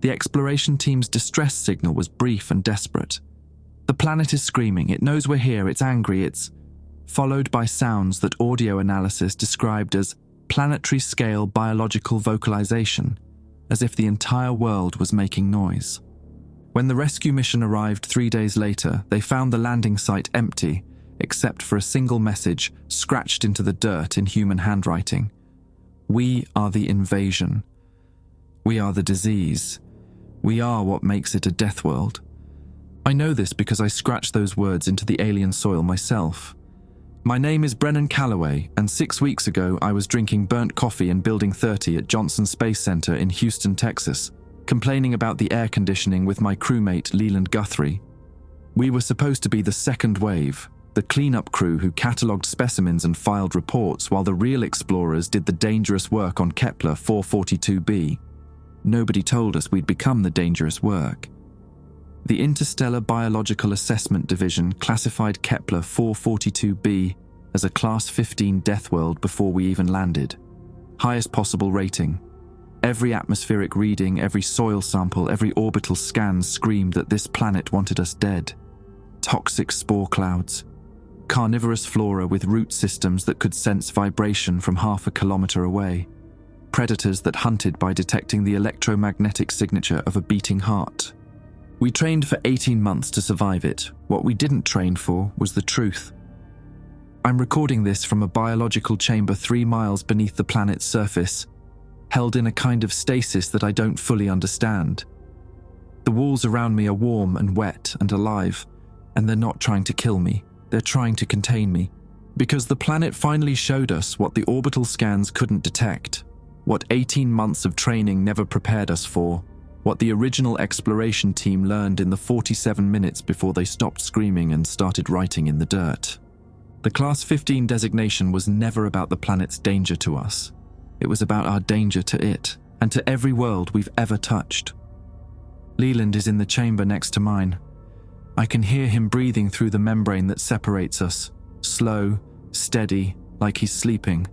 The exploration team's distress signal was brief and desperate. The planet is screaming, it knows we're here, it's angry, it's... followed by sounds that audio analysis described as planetary-scale biological vocalization, as if the entire world was making noise. When the rescue mission arrived 3 days later, they found the landing site empty, except for a single message scratched into the dirt in human handwriting. We are the invasion. We are the disease. We are what makes it a death world. I know this because I scratched those words into the alien soil myself. My name is Brennan Calloway, and 6 weeks ago I was drinking burnt coffee in Building 30 at Johnson Space Center in Houston, Texas, complaining about the air conditioning with my crewmate Leland Guthrie. We were supposed to be the second wave, the cleanup crew who catalogued specimens and filed reports while the real explorers did the dangerous work on Kepler 442b. Nobody told us we'd become the dangerous work. The Interstellar Biological Assessment Division classified Kepler 442b as a Class 15 death world before we even landed. Highest possible rating. Every atmospheric reading, every soil sample, every orbital scan screamed that this planet wanted us dead. Toxic spore clouds. Carnivorous flora with root systems that could sense vibration from half a kilometer away. Predators that hunted by detecting the electromagnetic signature of a beating heart. We trained for 18 months to survive it. What we didn't train for was the truth. I'm recording this from a biological chamber 3 miles beneath the planet's surface, held in a kind of stasis that I don't fully understand. The walls around me are warm and wet and alive, and they're not trying to kill me, they're trying to contain me. Because the planet finally showed us what the orbital scans couldn't detect, what 18 months of training never prepared us for, what the original exploration team learned in the 47 minutes before they stopped screaming and started writing in the dirt. The Class 15 designation was never about the planet's danger to us. It was about our danger to it, and to every world we've ever touched. Leland is in the chamber next to mine. I can hear him breathing through the membrane that separates us, slow, steady, like he's sleeping.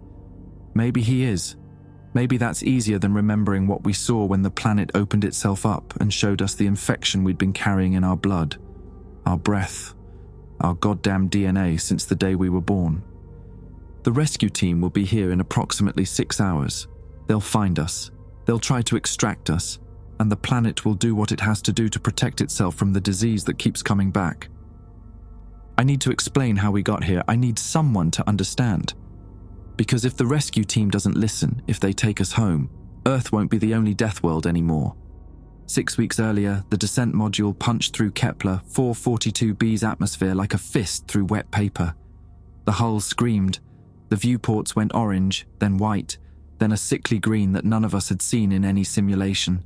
Maybe he is. Maybe that's easier than remembering what we saw when the planet opened itself up and showed us the infection we'd been carrying in our blood, our breath, our goddamn DNA since the day we were born. The rescue team will be here in approximately 6 hours. They'll find us. They'll try to extract us, and the planet will do what it has to do to protect itself from the disease that keeps coming back. I need to explain how we got here. I need someone to understand. Because if the rescue team doesn't listen, if they take us home, Earth won't be the only death world anymore. 6 weeks earlier, the descent module punched through Kepler 442b's atmosphere like a fist through wet paper. The hull screamed. The viewports went orange, then white, then a sickly green that none of us had seen in any simulation.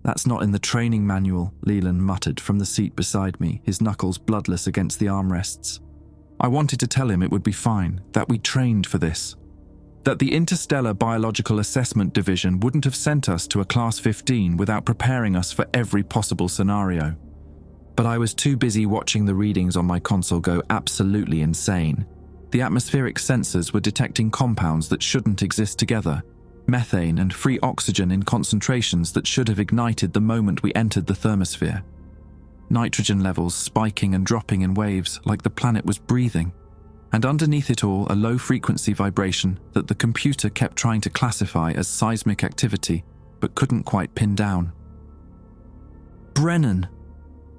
"That's not in the training manual," Leland muttered from the seat beside me, his knuckles bloodless against the armrests. I wanted to tell him it would be fine, that we trained for this. That the Interstellar Biological Assessment Division wouldn't have sent us to a Class 15 without preparing us for every possible scenario. But I was too busy watching the readings on my console go absolutely insane. The atmospheric sensors were detecting compounds that shouldn't exist together, methane and free oxygen in concentrations that should have ignited the moment we entered the thermosphere. Nitrogen levels spiking and dropping in waves like the planet was breathing, and underneath it all a low-frequency vibration that the computer kept trying to classify as seismic activity, but couldn't quite pin down. "Brennan!"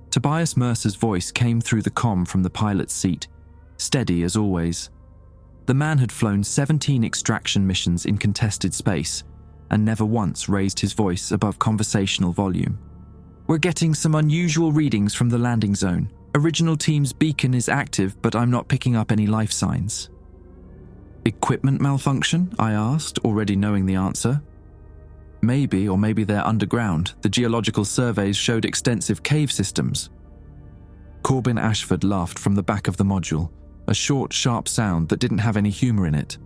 Tobias Mercer's voice came through the comm from the pilot's seat, steady as always. The man had flown 17 extraction missions in contested space, and never once raised his voice above conversational volume. "We're getting some unusual readings from the landing zone. Original team's beacon is active, but I'm not picking up any life signs." "Equipment malfunction?" I asked, already knowing the answer. "Maybe, or maybe they're underground. The geological surveys showed extensive cave systems." Corbin Ashford laughed from the back of the module, a short, sharp sound that didn't have any humor in it.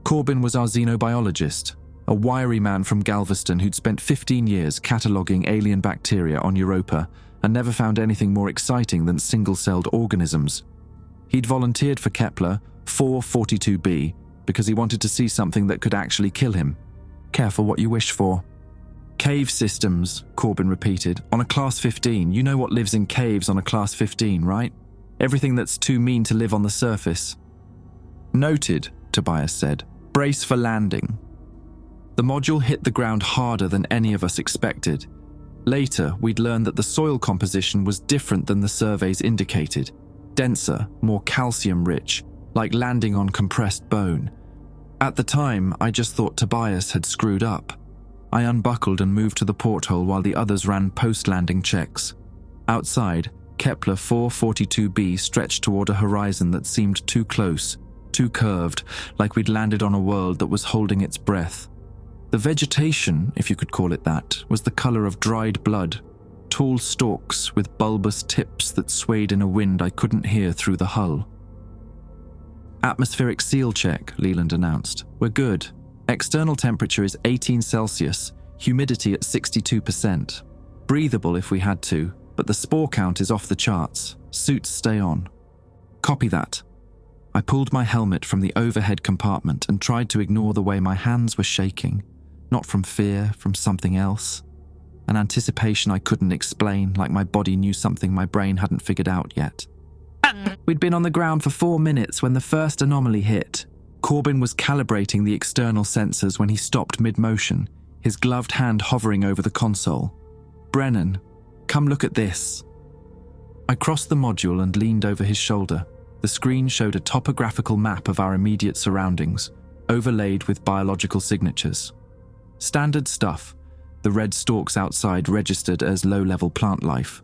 Corbin was our xenobiologist, a wiry man from Galveston who'd spent 15 years cataloguing alien bacteria on Europa and never found anything more exciting than single-celled organisms. He'd volunteered for Kepler 442b because he wanted to see something that could actually kill him. Careful what you wish for. Cave systems, Corbin repeated. On a class 15, you know what lives in caves on a class 15, right? Everything that's too mean to live on the surface. Noted, Tobias said. Brace for landing. The module hit the ground harder than any of us expected. Later, we'd learned that the soil composition was different than the surveys indicated. Denser, more calcium-rich, like landing on compressed bone. At the time, I just thought Tobias had screwed up. I unbuckled and moved to the porthole while the others ran post-landing checks. Outside, Kepler 442b stretched toward a horizon that seemed too close, too curved, like we'd landed on a world that was holding its breath. The vegetation, if you could call it that, was the color of dried blood, tall stalks with bulbous tips that swayed in a wind I couldn't hear through the hull. Atmospheric seal check, Leland announced. We're good. External temperature is 18 Celsius, humidity at 62%. Breathable if we had to, but the spore count is off the charts. Suits stay on. Copy that. I pulled my helmet from the overhead compartment and tried to ignore the way my hands were shaking. Not from fear, from something else. An anticipation I couldn't explain, like my body knew something my brain hadn't figured out yet. We'd been on the ground for 4 minutes when the first anomaly hit. Corbin was calibrating the external sensors when he stopped mid-motion, his gloved hand hovering over the console. Brennan, come look at this. I crossed the module and leaned over his shoulder. The screen showed a topographical map of our immediate surroundings, overlaid with biological signatures. Standard stuff. The red stalks outside registered as low-level plant life.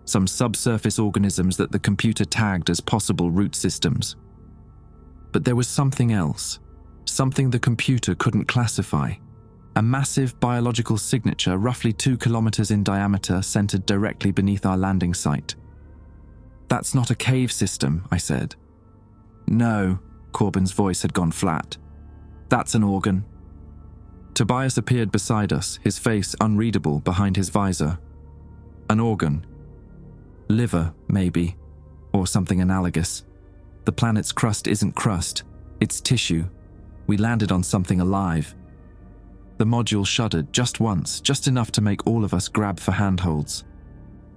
Some subsurface organisms that the computer tagged as possible root systems. But there was something else, something the computer couldn't classify. A massive biological signature roughly 2 kilometers in diameter centered directly beneath our landing site. That's not a cave system, I said. No, Corbin's voice had gone flat. That's an organ. Tobias appeared beside us, his face unreadable behind his visor. An organ. Liver, maybe, or something analogous. The planet's crust isn't crust, it's tissue. We landed on something alive. The module shuddered just once, just enough to make all of us grab for handholds.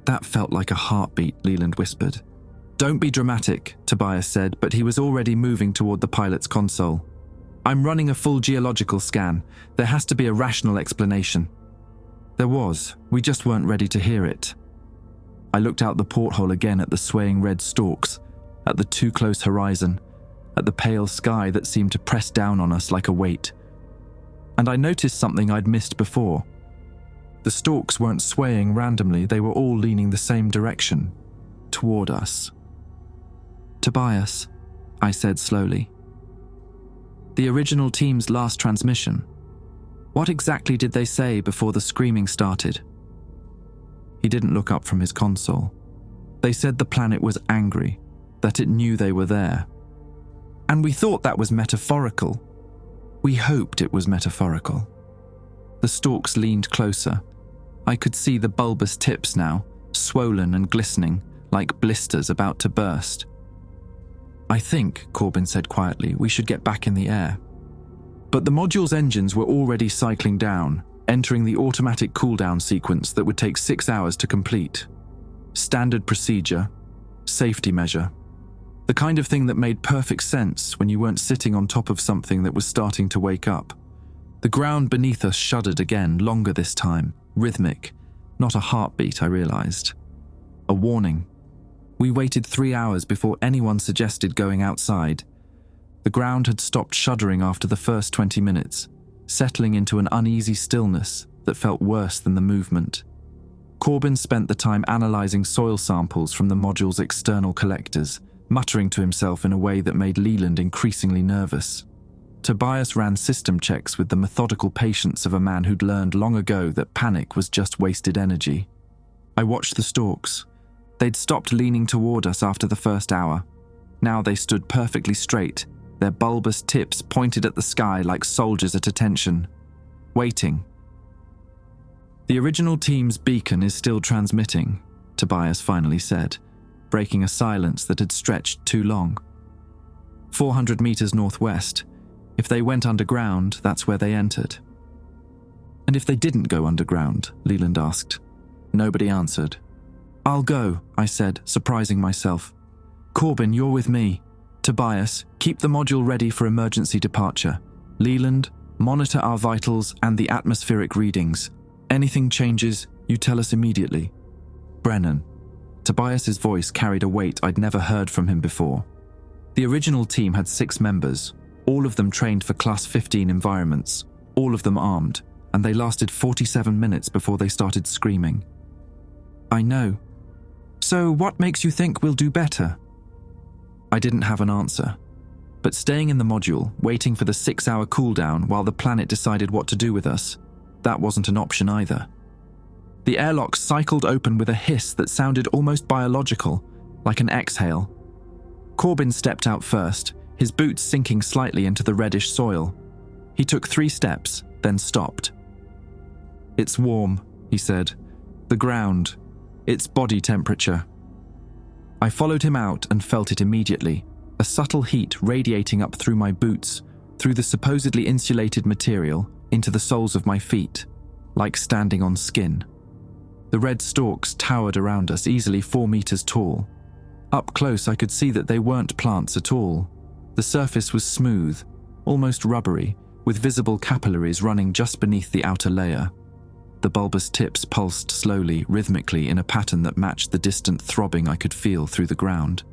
That felt like a heartbeat, Leland whispered. Don't be dramatic, Tobias said, but he was already moving toward the pilot's console. I'm running a full geological scan. There has to be a rational explanation. There was, we just weren't ready to hear it. I looked out the porthole again at the swaying red stalks, at the too close horizon, at the pale sky that seemed to press down on us like a weight. And I noticed something I'd missed before. The stalks weren't swaying randomly, they were all leaning the same direction, toward us. Tobias, I said slowly. The original team's last transmission. What exactly did they say before the screaming started? He didn't look up from his console. They said the planet was angry, that it knew they were there. And we thought that was metaphorical. We hoped it was metaphorical. The stalks leaned closer. I could see the bulbous tips now, swollen and glistening, like blisters about to burst. I think, Corbin said quietly, we should get back in the air. But the module's engines were already cycling down, entering the automatic cooldown sequence that would take 6 hours to complete. Standard procedure, safety measure. The kind of thing that made perfect sense when you weren't sitting on top of something that was starting to wake up. The ground beneath us shuddered again, longer this time, rhythmic, not a heartbeat, I realized. A warning. We waited 3 hours before anyone suggested going outside. The ground had stopped shuddering after the first 20 minutes, settling into an uneasy stillness that felt worse than the movement. Corbin spent the time analyzing soil samples from the module's external collectors, muttering to himself in a way that made Leland increasingly nervous. Tobias ran system checks with the methodical patience of a man who'd learned long ago that panic was just wasted energy. I watched the stalks. They'd stopped leaning toward us after the first hour. Now they stood perfectly straight, their bulbous tips pointed at the sky like soldiers at attention, waiting. The original team's beacon is still transmitting, Tobias finally said, breaking a silence that had stretched too long. 400 meters northwest. If they went underground, that's where they entered. And if they didn't go underground? Leland asked. Nobody answered. I'll go, I said, surprising myself. Corbin, you're with me. Tobias, keep the module ready for emergency departure. Leland, monitor our vitals and the atmospheric readings. Anything changes, you tell us immediately. Brennan. Tobias's voice carried a weight I'd never heard from him before. The original team had 6 members, all of them trained for Class 15 environments, all of them armed, and they lasted 47 minutes before they started screaming. I know. So what makes you think we'll do better? I didn't have an answer, but staying in the module, waiting for the 6-hour cooldown while the planet decided what to do with us, that wasn't an option either. The airlock cycled open with a hiss that sounded almost biological, like an exhale. Corbin stepped out first, his boots sinking slightly into the reddish soil. He took 3 steps, then stopped. It's warm, he said. The ground. It's body temperature. I followed him out and felt it immediately, a subtle heat radiating up through my boots, through the supposedly insulated material, into the soles of my feet, like standing on skin. The red stalks towered around us, easily 4 meters tall. Up close, I could see that they weren't plants at all. The surface was smooth, almost rubbery, with visible capillaries running just beneath the outer layer. The bulbous tips pulsed slowly, rhythmically, in a pattern that matched the distant throbbing I could feel through the ground.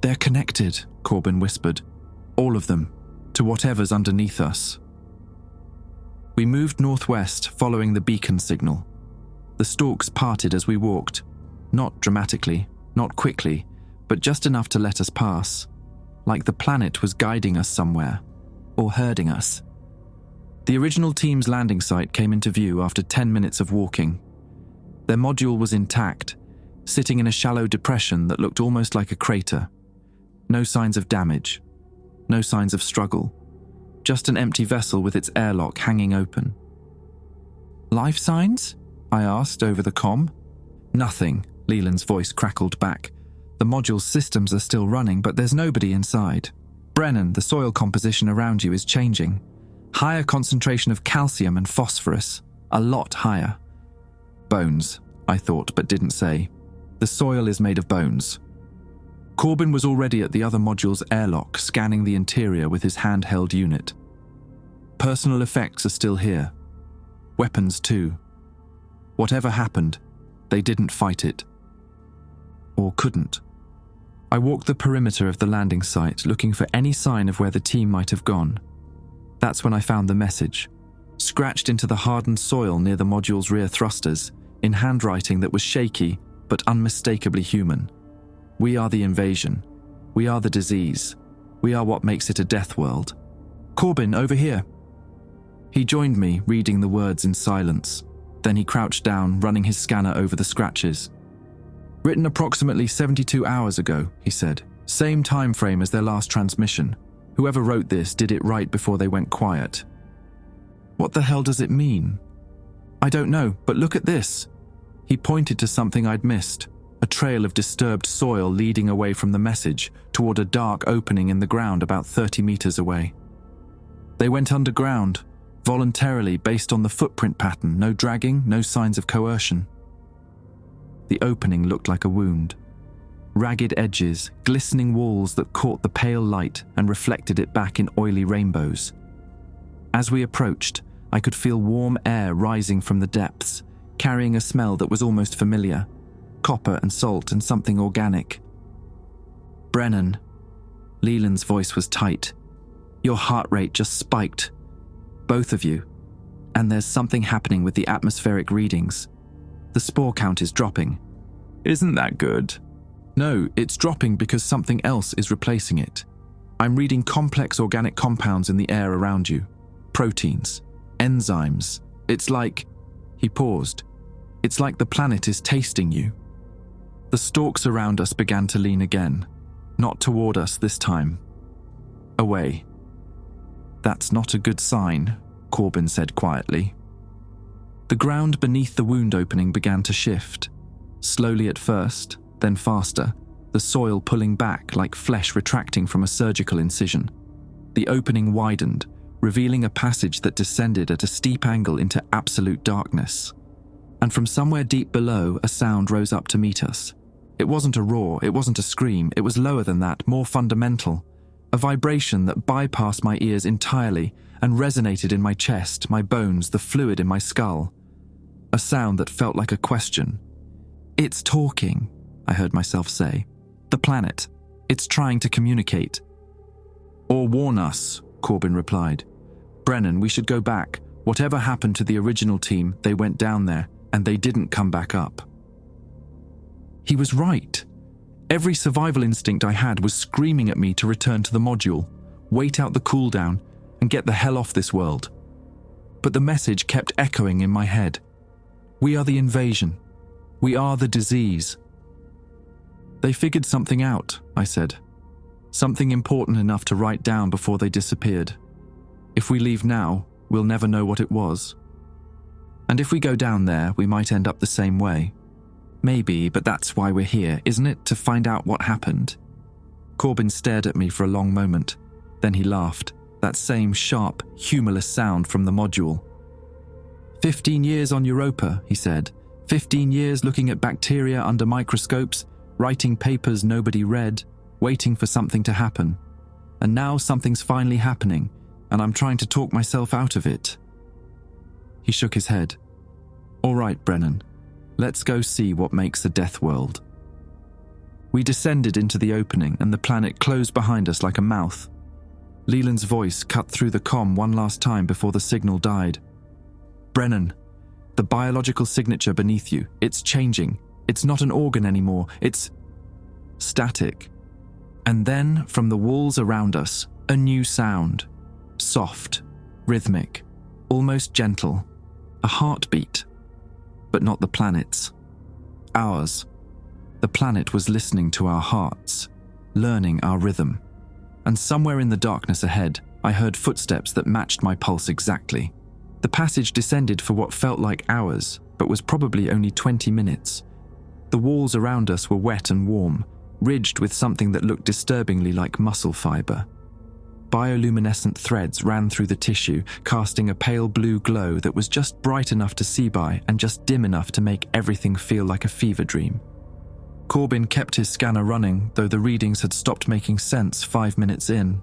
They're connected, Corbin whispered. All of them, to whatever's underneath us. We moved northwest, following the beacon signal. The stalks parted as we walked, not dramatically, not quickly, but just enough to let us pass, like the planet was guiding us somewhere, or herding us. The original team's landing site came into view after 10 minutes of walking. Their module was intact, sitting in a shallow depression that looked almost like a crater. No signs of damage, no signs of struggle, just an empty vessel with its airlock hanging open. Life signs? I asked over the comm. Nothing, Leland's voice crackled back. The module's systems are still running, but there's nobody inside. Brennan, the soil composition around you is changing. Higher concentration of calcium and phosphorus. A lot higher. Bones, I thought, but didn't say. The soil is made of bones. Corbin was already at the other module's airlock, scanning the interior with his handheld unit. Personal effects are still here. Weapons too. Whatever happened, they didn't fight it. Or couldn't. I walked the perimeter of the landing site, looking for any sign of where the team might have gone. That's when I found the message, scratched into the hardened soil near the module's rear thrusters, in handwriting that was shaky but unmistakably human. We are the invasion. We are the disease. We are what makes it a death world. Corbin, over here. He joined me, reading the words in silence. Then he crouched down, running his scanner over the scratches. Written approximately 72 hours ago, he said. Same time frame as their last transmission. Whoever wrote this did it right before they went quiet. What the hell does it mean? I don't know, but look at this. He pointed to something I'd missed. A trail of disturbed soil leading away from the message toward a dark opening in the ground about 30 meters away. They went underground, voluntarily based on the footprint pattern, no dragging, no signs of coercion. The opening looked like a wound. Ragged edges, glistening walls that caught the pale light and reflected it back in oily rainbows. As we approached, I could feel warm air rising from the depths, carrying a smell that was almost familiar. Copper and salt and something organic. Brennan. Leland's voice was tight. Your heart rate just spiked. Both of you. And there's something happening with the atmospheric readings. The spore count is dropping. Isn't that good? No, it's dropping because something else is replacing it. I'm reading complex organic compounds in the air around you. Proteins. Enzymes. It's like... He paused. It's like the planet is tasting you. The stalks around us began to lean again. Not toward us this time. Away. That's not a good sign, Corbin said quietly. The ground beneath the wound opening began to shift. Slowly at first, then faster, the soil pulling back like flesh retracting from a surgical incision. The opening widened, revealing a passage that descended at a steep angle into absolute darkness. And from somewhere deep below, a sound rose up to meet us. It wasn't a roar, it wasn't a scream, it was lower than that, more fundamental. A vibration that bypassed my ears entirely and resonated in my chest, my bones, the fluid in my skull. A sound that felt like a question. "It's talking," I heard myself say. "The planet. It's trying to communicate." "Or warn us," Corbin replied. "Brennan, we should go back. Whatever happened to the original team, they went down there, and they didn't come back up." He was right. Every survival instinct I had was screaming at me to return to the module, wait out the cooldown, and get the hell off this world. But the message kept echoing in my head. We are the invasion. We are the disease. "They figured something out," I said. "Something important enough to write down before they disappeared. If we leave now, we'll never know what it was. And if we go down there, we might end up the same way. Maybe, but that's why we're here, isn't it? To find out what happened." Corbin stared at me for a long moment. Then he laughed, that same sharp, humorless sound from the module. 15 years on Europa, he said. 15 years looking at bacteria under microscopes, writing papers nobody read, waiting for something to happen. And now something's finally happening, and I'm trying to talk myself out of it. He shook his head. "All right, Brennan. Let's go see what makes a Deathworld." We descended into the opening, and the planet closed behind us like a mouth. Leland's voice cut through the comm one last time before the signal died. "Brennan, the biological signature beneath you, it's changing. It's not an organ anymore, it's static." And then, from the walls around us, a new sound. Soft, rhythmic, almost gentle. A heartbeat. But not the planet's. Ours. The planet was listening to our hearts, learning our rhythm. And somewhere in the darkness ahead, I heard footsteps that matched my pulse exactly. The passage descended for what felt like hours, but was probably only 20 minutes. The walls around us were wet and warm, ridged with something that looked disturbingly like muscle fiber. Bioluminescent threads ran through the tissue, casting a pale blue glow that was just bright enough to see by and just dim enough to make everything feel like a fever dream. Corbin kept his scanner running, though the readings had stopped making sense 5 minutes in.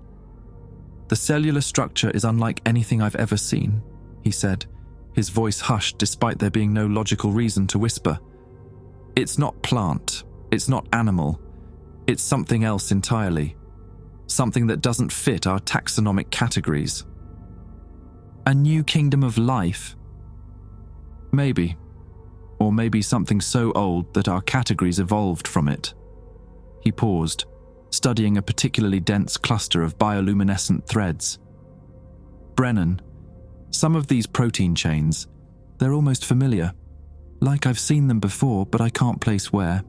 "The cellular structure is unlike anything I've ever seen," he said, his voice hushed despite there being no logical reason to whisper. "It's not plant, it's not animal, it's something else entirely. Something that doesn't fit our taxonomic categories." "A new kingdom of life?" "Maybe. Or maybe something so old that our categories evolved from it." He paused, studying a particularly dense cluster of bioluminescent threads. "Brennan, some of these protein chains, they're almost familiar. Like I've seen them before, but I can't place where."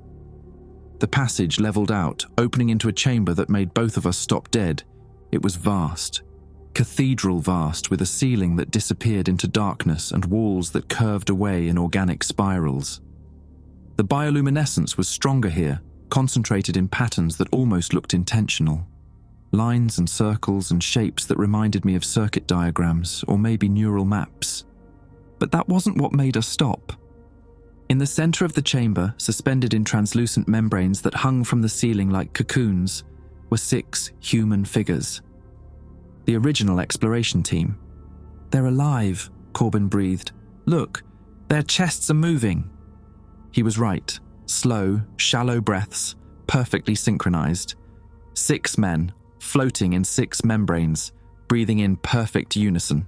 The passage leveled out, opening into a chamber that made both of us stop dead. It was vast. Cathedral vast, with a ceiling that disappeared into darkness and walls that curved away in organic spirals. The bioluminescence was stronger here, concentrated in patterns that almost looked intentional. Lines and circles and shapes that reminded me of circuit diagrams or maybe neural maps. But that wasn't what made us stop. In the center of the chamber, suspended in translucent membranes that hung from the ceiling like cocoons, were 6 human figures. The original exploration team. "They're alive," Corbin breathed. "Look, their chests are moving." He was right. Slow, shallow breaths, perfectly synchronized. 6 men, floating in 6 membranes, breathing in perfect unison.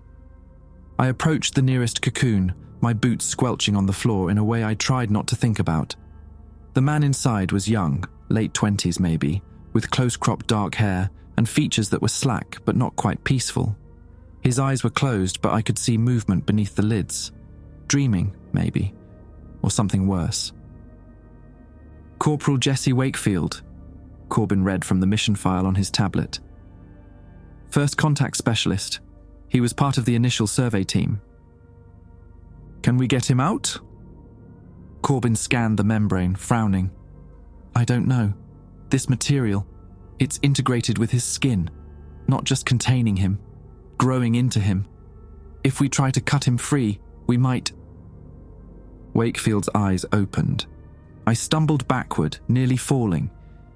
I approached the nearest cocoon, my boots squelching on the floor in a way I tried not to think about. The man inside was young, late 20s maybe, with close-cropped dark hair and features that were slack but not quite peaceful. His eyes were closed, but I could see movement beneath the lids. Dreaming, maybe, or something worse. "Corporal Jesse Wakefield," Corbin read from the mission file on his tablet. "First contact specialist. He was part of the initial survey team." "Can we get him out?" Corbin scanned the membrane, frowning. "I don't know. This material, it's integrated with his skin, not just containing him. growing into him. If we try to cut him free, we might... Wakefield's eyes opened. I stumbled backward, nearly falling.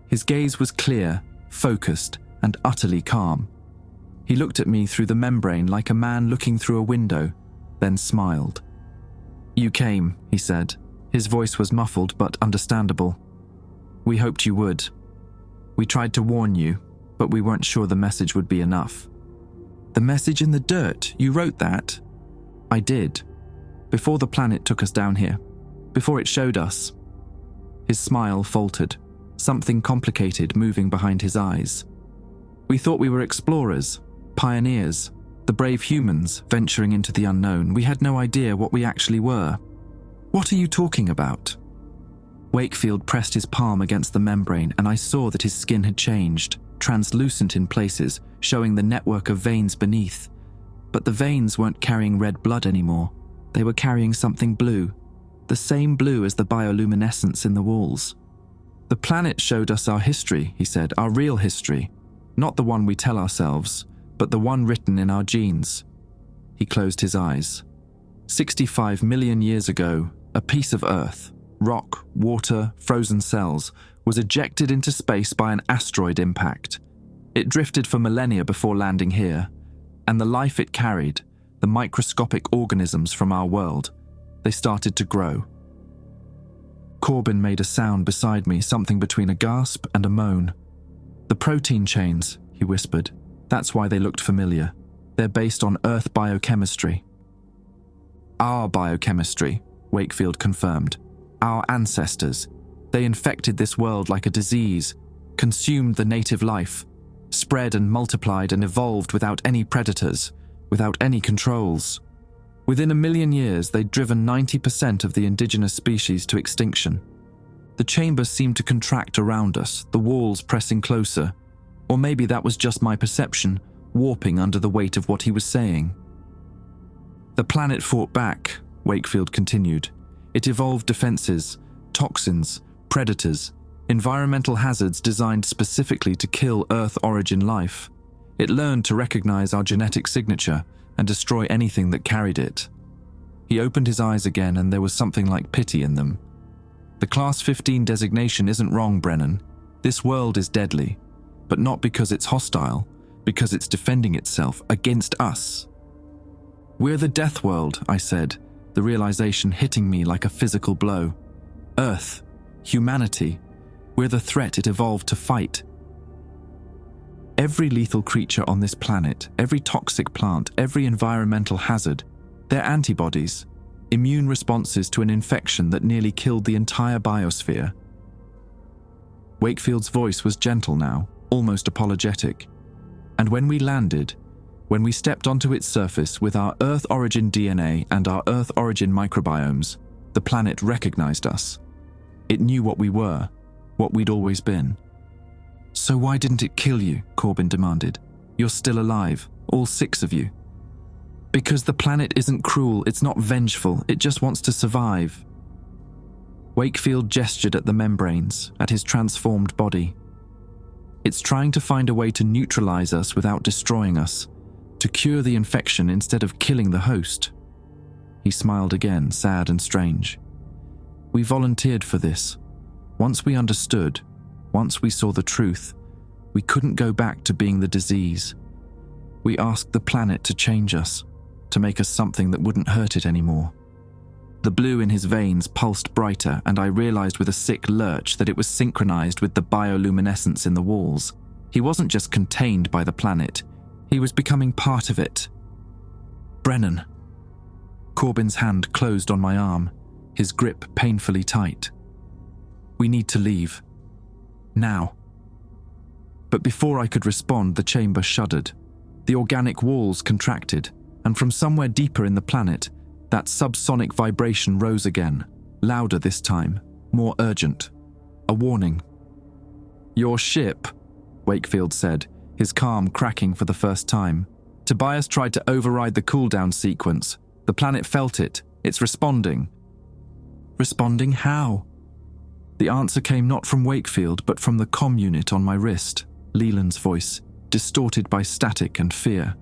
His gaze was clear, focused, and utterly calm. He looked at me through the membrane like a man looking through a window, then smiled. "You came," he said. His voice was muffled but understandable. "We hoped you would. We tried to warn you, but we weren't sure the message would be enough." "The message in the dirt? You wrote that?" "I did. Before the planet took us down here. Before it showed us." His smile faltered, something complicated moving behind his eyes. "We thought we were explorers, pioneers, the brave humans venturing into the unknown. We had no idea what we actually were." "What are you talking about?" Wakefield pressed his palm against the membrane, and I saw that his skin had changed, translucent in places, showing the network of veins beneath. But the veins weren't carrying red blood anymore. They were carrying something blue, the same blue as the bioluminescence in the walls. "The planet showed us our history," he said, "our real history. Not the one we tell ourselves, but the one written in our genes." He closed his eyes. 65 million years ago, a piece of Earth, rock, water, frozen cells, was ejected into space by an asteroid impact. It drifted for millennia before landing here, and the life it carried, the microscopic organisms from our world, they started to grow. Corbin made a sound beside me, something between a gasp and a moan. "The protein chains," he whispered. "That's why they looked familiar. They're based on Earth biochemistry." "Our biochemistry," Wakefield confirmed. "Our ancestors. They infected this world like a disease, consumed the native life, spread and multiplied and evolved without any predators, without any controls. Within 1,000,000 years, they'd driven 90% of the indigenous species to extinction. The chamber seemed to contract around us, the walls pressing closer. Or maybe that was just my perception, warping under the weight of what he was saying. "The planet fought back," Wakefield continued. "It evolved defenses, toxins, predators, environmental hazards designed specifically to kill Earth-origin life. It learned to recognize our genetic signature and destroy anything that carried it." He opened his eyes again, and there was something like pity in them. "The Class 15 designation isn't wrong, Brennan. This world is deadly, but not because it's hostile, because it's defending itself against us." "We're the Deathworld," I said, the realization hitting me like a physical blow. "Earth, humanity, we're the threat it evolved to fight. Every lethal creature on this planet, every toxic plant, every environmental hazard, they're antibodies, immune responses to an infection that nearly killed the entire biosphere." Wakefield's voice was gentle now, almost apologetic. "And when we landed, when we stepped onto its surface with our Earth-origin DNA and our Earth-origin microbiomes, the planet recognized us. It knew what we were, what we'd always been." "So why didn't it kill you?" Corbin demanded. "You're still alive, all 6 of you." "Because the planet isn't cruel, it's not vengeful, it just wants to survive." Wakefield gestured at the membranes, at his transformed body. "It's trying to find a way to neutralize us without destroying us, to cure the infection instead of killing the host." He smiled again, sad and strange. "We volunteered for this. Once we understood, once we saw the truth, we couldn't go back to being the disease. We asked the planet to change us, to make us something that wouldn't hurt it anymore." The blue in his veins pulsed brighter, and I realized with a sick lurch that it was synchronized with the bioluminescence in the walls. He wasn't just contained by the planet, he was becoming part of it. "Brennan." Corbin's hand closed on my arm, his grip painfully tight. "We need to leave. Now." But before I could respond, the chamber shuddered. The organic walls contracted, and from somewhere deeper in the planet, that subsonic vibration rose again, louder this time, more urgent. A warning. "Your ship," Wakefield said, his calm cracking for the first time. "Tobias tried to override the cooldown sequence. The planet felt it. It's responding." "Responding how?" The answer came not from Wakefield, but from the comm unit on my wrist, Leland's voice, distorted by static and fear.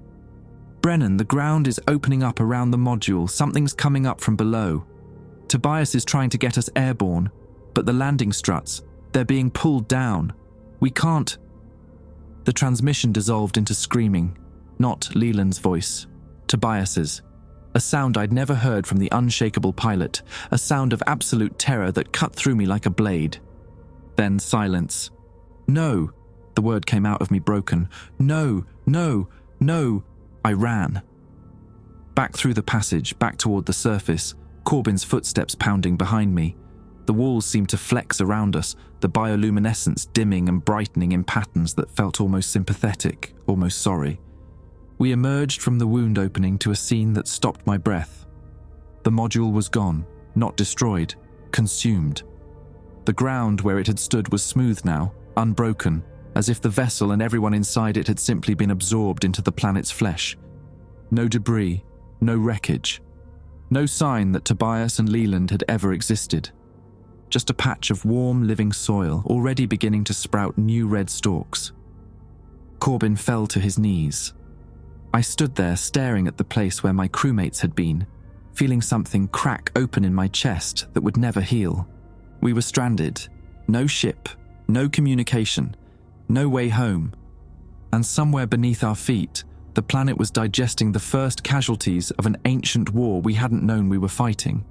Brennan, the ground is opening up around the module. Something's coming up from below. Tobias is trying to get us airborne, but the landing struts, they're being pulled down. We can't." The transmission dissolved into screaming, not Leland's voice, Tobias's. A sound I'd never heard from the unshakable pilot, a sound of absolute terror that cut through me like a blade. Then silence. "No," the word came out of me broken. "No, no, no." I ran. Back through the passage, back toward the surface, Corbin's footsteps pounding behind me. The walls seemed to flex around us, the bioluminescence dimming and brightening in patterns that felt almost sympathetic, almost sorry. We emerged from the wound opening to a scene that stopped my breath. The module was gone, not destroyed, consumed. The ground where it had stood was smooth now, unbroken, as if the vessel and everyone inside it had simply been absorbed into the planet's flesh. No debris, no wreckage, no sign that Tobias and Leland had ever existed. Just a patch of warm, living soil, already beginning to sprout new red stalks. Corbin fell to his knees. I stood there staring at the place where my crewmates had been, feeling something crack open in my chest that would never heal. We were stranded. No ship, no communication, no way home. And somewhere beneath our feet, the planet was digesting the first casualties of an ancient war we hadn't known we were fighting.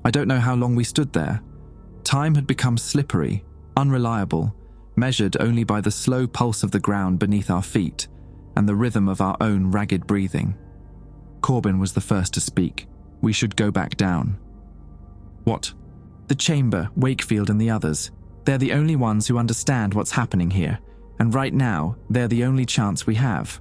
I don't know how long we stood there. Time had become slippery, unreliable, measured only by the slow pulse of the ground beneath our feet and the rhythm of our own ragged breathing. Corbin was the first to speak. "We should go back down." "What?" "The chamber, Wakefield and the others. They're the only ones who understand what's happening here, and right now, they're the only chance we have."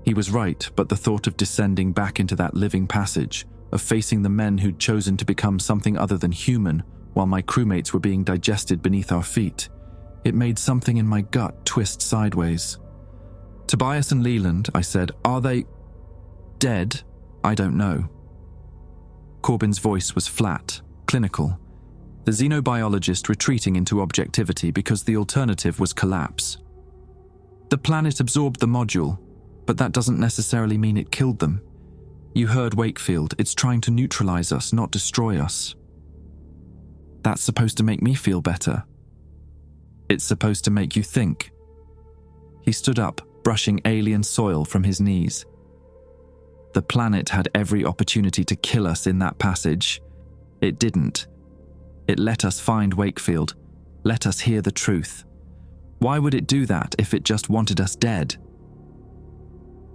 He was right, but the thought of descending back into that living passage, of facing the men who'd chosen to become something other than human, while my crewmates were being digested beneath our feet, it made something in my gut twist sideways. "Tobias and Leland," I said, "are they dead?" "I don't know." Corbin's voice was flat, clinical, the xenobiologist retreating into objectivity because the alternative was collapse. "The planet absorbed the module, but that doesn't necessarily mean it killed them. You heard Wakefield, it's trying to neutralize us, not destroy us." "That's supposed to make me feel better." "It's supposed to make you think." He stood up, brushing alien soil from his knees. "The planet had every opportunity to kill us in that passage. It didn't. It let us find Wakefield, let us hear the truth. Why would it do that if it just wanted us dead?"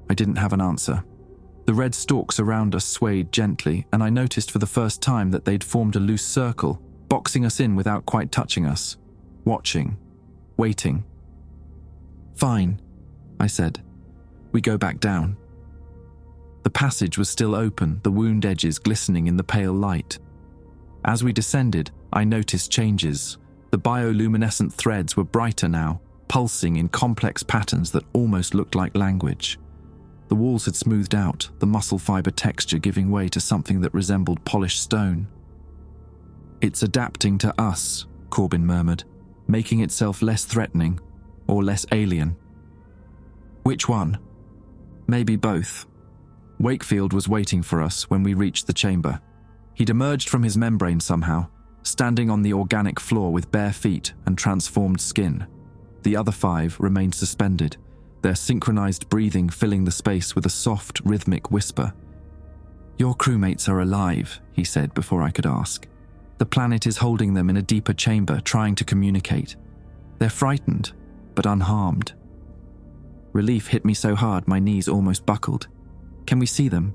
I didn't have an answer. The red stalks around us swayed gently, and I noticed for the first time that they'd formed a loose circle, boxing us in without quite touching us, watching, waiting. "Fine," I said. "We go back down." The passage was still open, the wound edges glistening in the pale light. As we descended, I noticed changes. The bioluminescent threads were brighter now, pulsing in complex patterns that almost looked like language. The walls had smoothed out, the muscle fiber texture giving way to something that resembled polished stone. "It's adapting to us," Corbin murmured, "making itself less threatening, or less alien." "Which one?" "Maybe both." Wakefield was waiting for us when we reached the chamber. He'd emerged from his membrane somehow, standing on the organic floor with bare feet and transformed skin. The other 5 remained suspended, their synchronized breathing filling the space with a soft, rhythmic whisper. "Your crewmates are alive," he said before I could ask. "The planet is holding them in a deeper chamber, trying to communicate. They're frightened, but unharmed." Relief hit me so hard my knees almost buckled. "Can we see them?"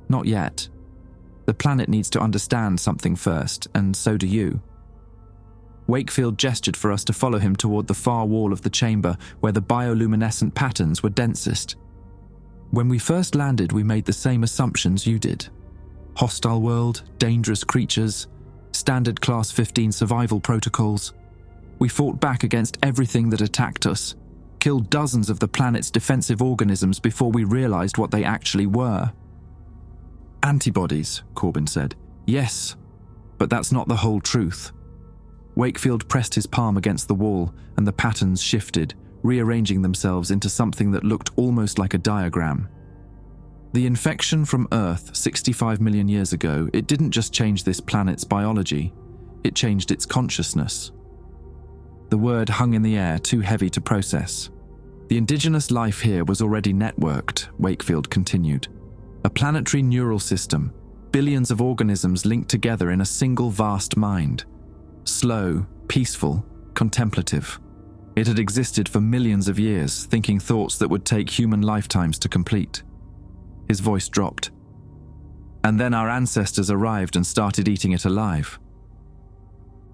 "Not yet. The planet needs to understand something first, and so do you." Wakefield gestured for us to follow him toward the far wall of the chamber where the bioluminescent patterns were densest. "When we first landed, we made the same assumptions you did. Hostile world, dangerous creatures, standard Class 15 survival protocols. We fought back against everything that attacked us, killed dozens of the planet's defensive organisms before we realized what they actually were." "Antibodies," Corbin said. "Yes, but that's not the whole truth." Wakefield pressed his palm against the wall, and the patterns shifted, rearranging themselves into something that looked almost like a diagram. The infection from Earth 65 million years ago, it didn't just change this planet's biology, it changed its consciousness. The word hung in the air, too heavy to process. The indigenous life here was already networked, Wakefield continued. A planetary neural system, billions of organisms linked together in a single vast mind. Slow, peaceful, contemplative. It had existed for millions of years, thinking thoughts that would take human lifetimes to complete. His voice dropped. And then our ancestors arrived and started eating it alive.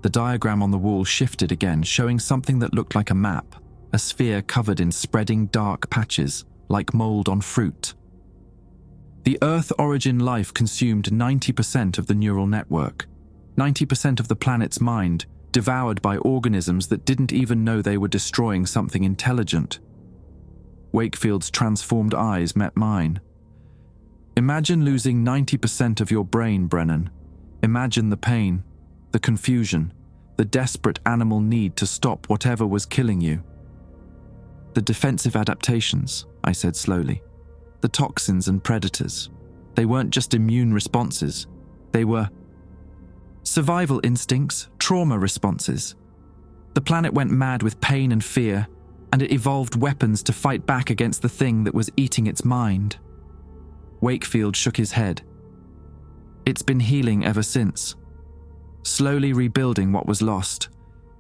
The diagram on the wall shifted again, showing something that looked like a map, a sphere covered in spreading dark patches, like mold on fruit. The Earth origin life consumed 90% of the neural network, 90% of the planet's mind, devoured by organisms that didn't even know they were destroying something intelligent. Wakefield's transformed eyes met mine. Imagine losing 90% of your brain, Brennan. Imagine the pain, the confusion, the desperate animal need to stop whatever was killing you. The defensive adaptations, I said slowly. The toxins and predators. They weren't just immune responses. They were survival instincts, trauma responses. The planet went mad with pain and fear, and it evolved weapons to fight back against the thing that was eating its mind. Wakefield shook his head. It's been healing ever since. Slowly rebuilding what was lost,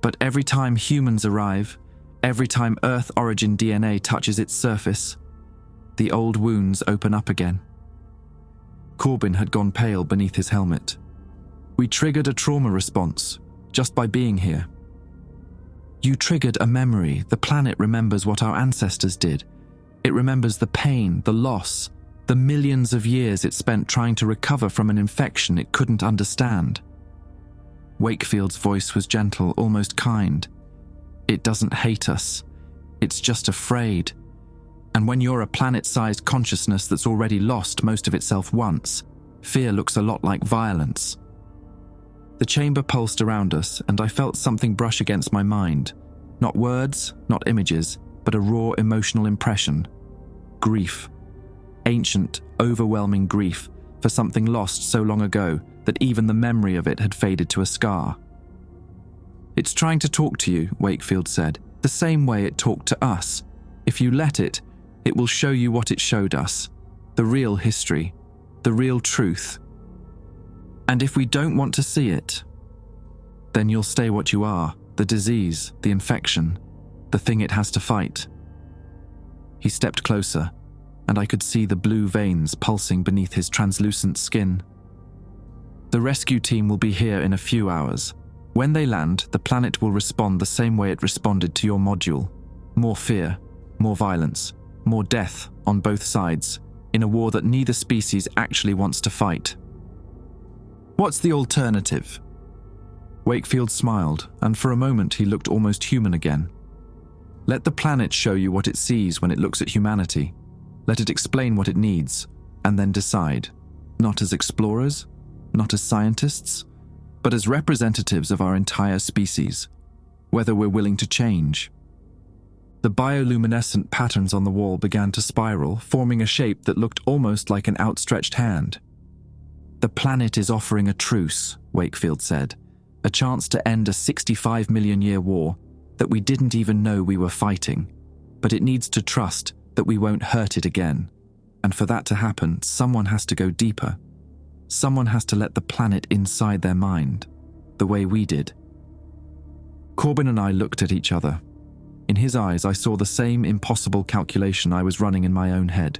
but every time humans arrive, every time Earth origin DNA touches its surface, the old wounds open up again. Corbin had gone pale beneath his helmet. We triggered a trauma response, just by being here. You triggered a memory. The planet remembers what our ancestors did. It remembers the pain, the loss, the millions of years it spent trying to recover from an infection it couldn't understand. Wakefield's voice was gentle, almost kind. It doesn't hate us. It's just afraid. And when you're a planet-sized consciousness that's already lost most of itself once, fear looks a lot like violence. The chamber pulsed around us, and I felt something brush against my mind. Not words, not images, but a raw emotional impression. Grief. Ancient, overwhelming grief for something lost so long ago that even the memory of it had faded to a scar. It's trying to talk to you, Wakefield said, the same way it talked to us. If you let it, it will show you what it showed us, the real history, the real truth. And if we don't want to see it, then you'll stay what you are, the disease, the infection, the thing it has to fight. He stepped closer, and I could see the blue veins pulsing beneath his translucent skin. The rescue team will be here in a few hours. When they land, the planet will respond the same way it responded to your module. More fear, more violence, more death on both sides, in a war that neither species actually wants to fight. What's the alternative? Wakefield smiled, and for a moment he looked almost human again. Let the planet show you what it sees when it looks at humanity. Let it explain what it needs, and then decide, not as explorers, not as scientists, but as representatives of our entire species, whether we're willing to change. The bioluminescent patterns on the wall began to spiral, forming a shape that looked almost like an outstretched hand. The planet is offering a truce, Wakefield said, a chance to end a 65 million year war that we didn't even know we were fighting, but it needs to trust that we won't hurt it again. And for that to happen, someone has to go deeper. Someone has to let the planet inside their mind, the way we did. Corbin and I looked at each other. In his eyes, I saw the same impossible calculation I was running in my own head.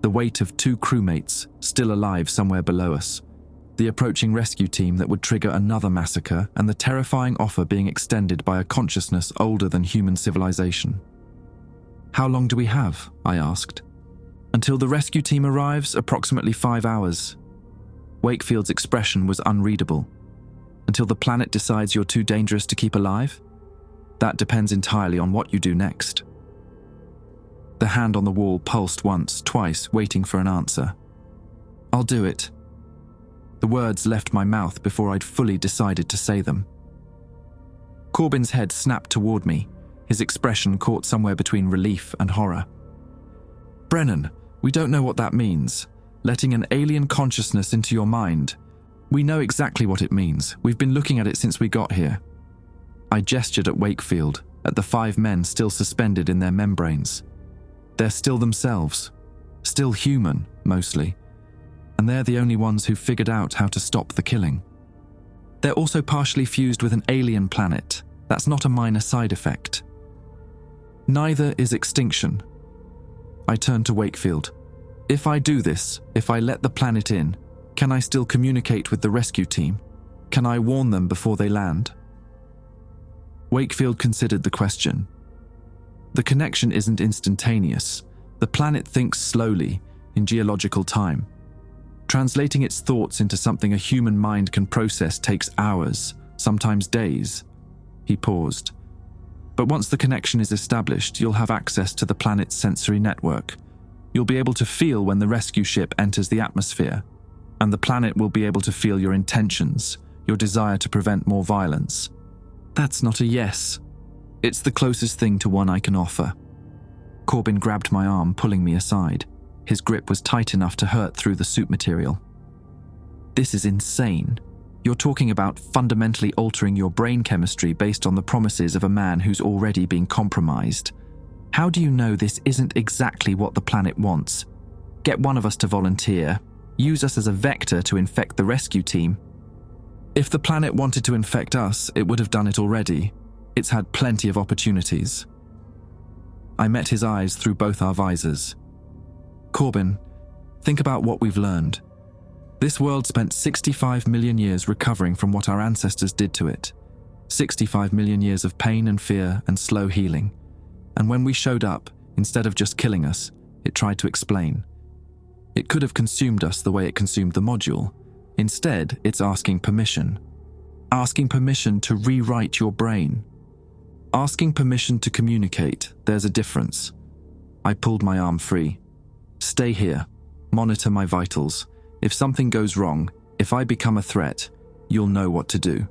The weight of 2 crewmates still alive somewhere below us. The approaching rescue team that would trigger another massacre, and the terrifying offer being extended by a consciousness older than human civilization. How long do we have? I asked. Until the rescue team arrives, approximately 5 hours. Wakefield's expression was unreadable. Until the planet decides you're too dangerous to keep alive? That depends entirely on what you do next. The hand on the wall pulsed once, twice, waiting for an answer. I'll do it. The words left my mouth before I'd fully decided to say them. Corbin's head snapped toward me, his expression caught somewhere between relief and horror. "Brennan, we don't know what that means. Letting an alien consciousness into your mind. We know exactly what it means. We've been looking at it since we got here." I gestured at Wakefield, at the 5 men still suspended in their membranes. They're still themselves, still human, mostly, and they're the only ones who figured out how to stop the killing. They're also partially fused with an alien planet. That's not a minor side effect. Neither is extinction. I turned to Wakefield. "If I do this, if I let the planet in, can I still communicate with the rescue team? Can I warn them before they land?" Wakefield considered the question. "The connection isn't instantaneous. The planet thinks slowly, in geological time. Translating its thoughts into something a human mind can process takes hours, sometimes days." He paused. "But once the connection is established, you'll have access to the planet's sensory network. You'll be able to feel when the rescue ship enters the atmosphere, and the planet will be able to feel your intentions, your desire to prevent more violence." "That's not a yes. It's the closest thing to one I can offer." Corbin grabbed my arm, pulling me aside. His grip was tight enough to hurt through the suit material. "This is insane. You're talking about fundamentally altering your brain chemistry based on the promises of a man who's already been compromised. How do you know this isn't exactly what the planet wants? Get one of us to volunteer, use us as a vector to infect the rescue team." "If the planet wanted to infect us, it would have done it already. It's had plenty of opportunities." I met his eyes through both our visors. "Corbin, think about what we've learned. This world spent 65 million years recovering from what our ancestors did to it. 65 million years of pain and fear and slow healing. And when we showed up, instead of just killing us, it tried to explain. It could have consumed us the way it consumed the module. Instead, it's asking permission. Asking permission to rewrite your brain. Asking permission to communicate. There's a difference." I pulled my arm free. "Stay here. Monitor my vitals. If something goes wrong, if I become a threat, you'll know what to do."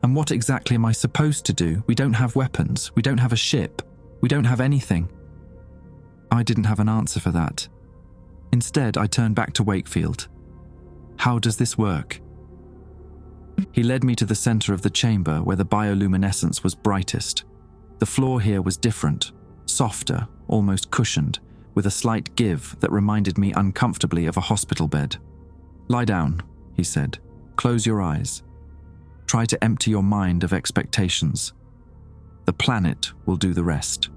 "And what exactly am I supposed to do? We don't have weapons. We don't have a ship. We don't have anything." I didn't have an answer for that. Instead, I turned back to Wakefield. "How does this work?" He led me to the center of the chamber where the bioluminescence was brightest. The floor here was different, softer, almost cushioned, with a slight give that reminded me uncomfortably of a hospital bed. "Lie down," he said. "Close your eyes. Try to empty your mind of expectations. The planet will do the rest."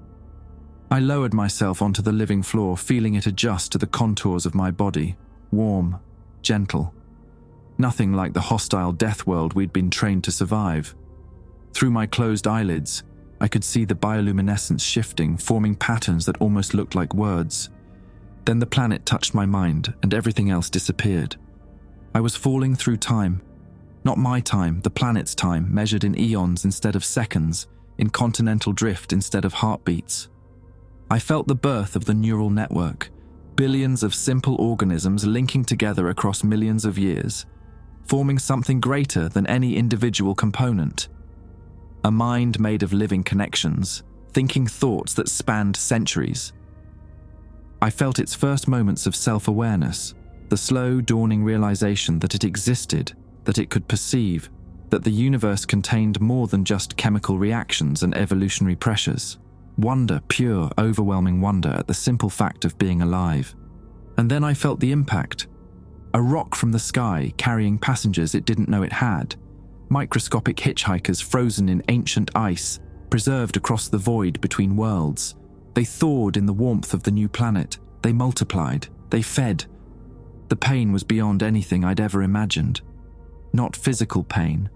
I lowered myself onto the living floor, feeling it adjust to the contours of my body, warm, gentle. Nothing like the hostile Deathworld we'd been trained to survive. Through my closed eyelids, I could see the bioluminescence shifting, forming patterns that almost looked like words. Then the planet touched my mind, and everything else disappeared. I was falling through time. Not my time, the planet's time, measured in eons instead of seconds, in continental drift instead of heartbeats. I felt the birth of the neural network, billions of simple organisms linking together across millions of years, forming something greater than any individual component. A mind made of living connections, thinking thoughts that spanned centuries. I felt its first moments of self-awareness, the slow dawning realization that it existed, that it could perceive, that the universe contained more than just chemical reactions and evolutionary pressures. Wonder, pure, overwhelming wonder at the simple fact of being alive. And then I felt the impact. A rock from the sky carrying passengers it didn't know it had. Microscopic hitchhikers frozen in ancient ice, preserved across the void between worlds. They thawed in the warmth of the new planet. They multiplied. They fed. The pain was beyond anything I'd ever imagined. Not physical pain.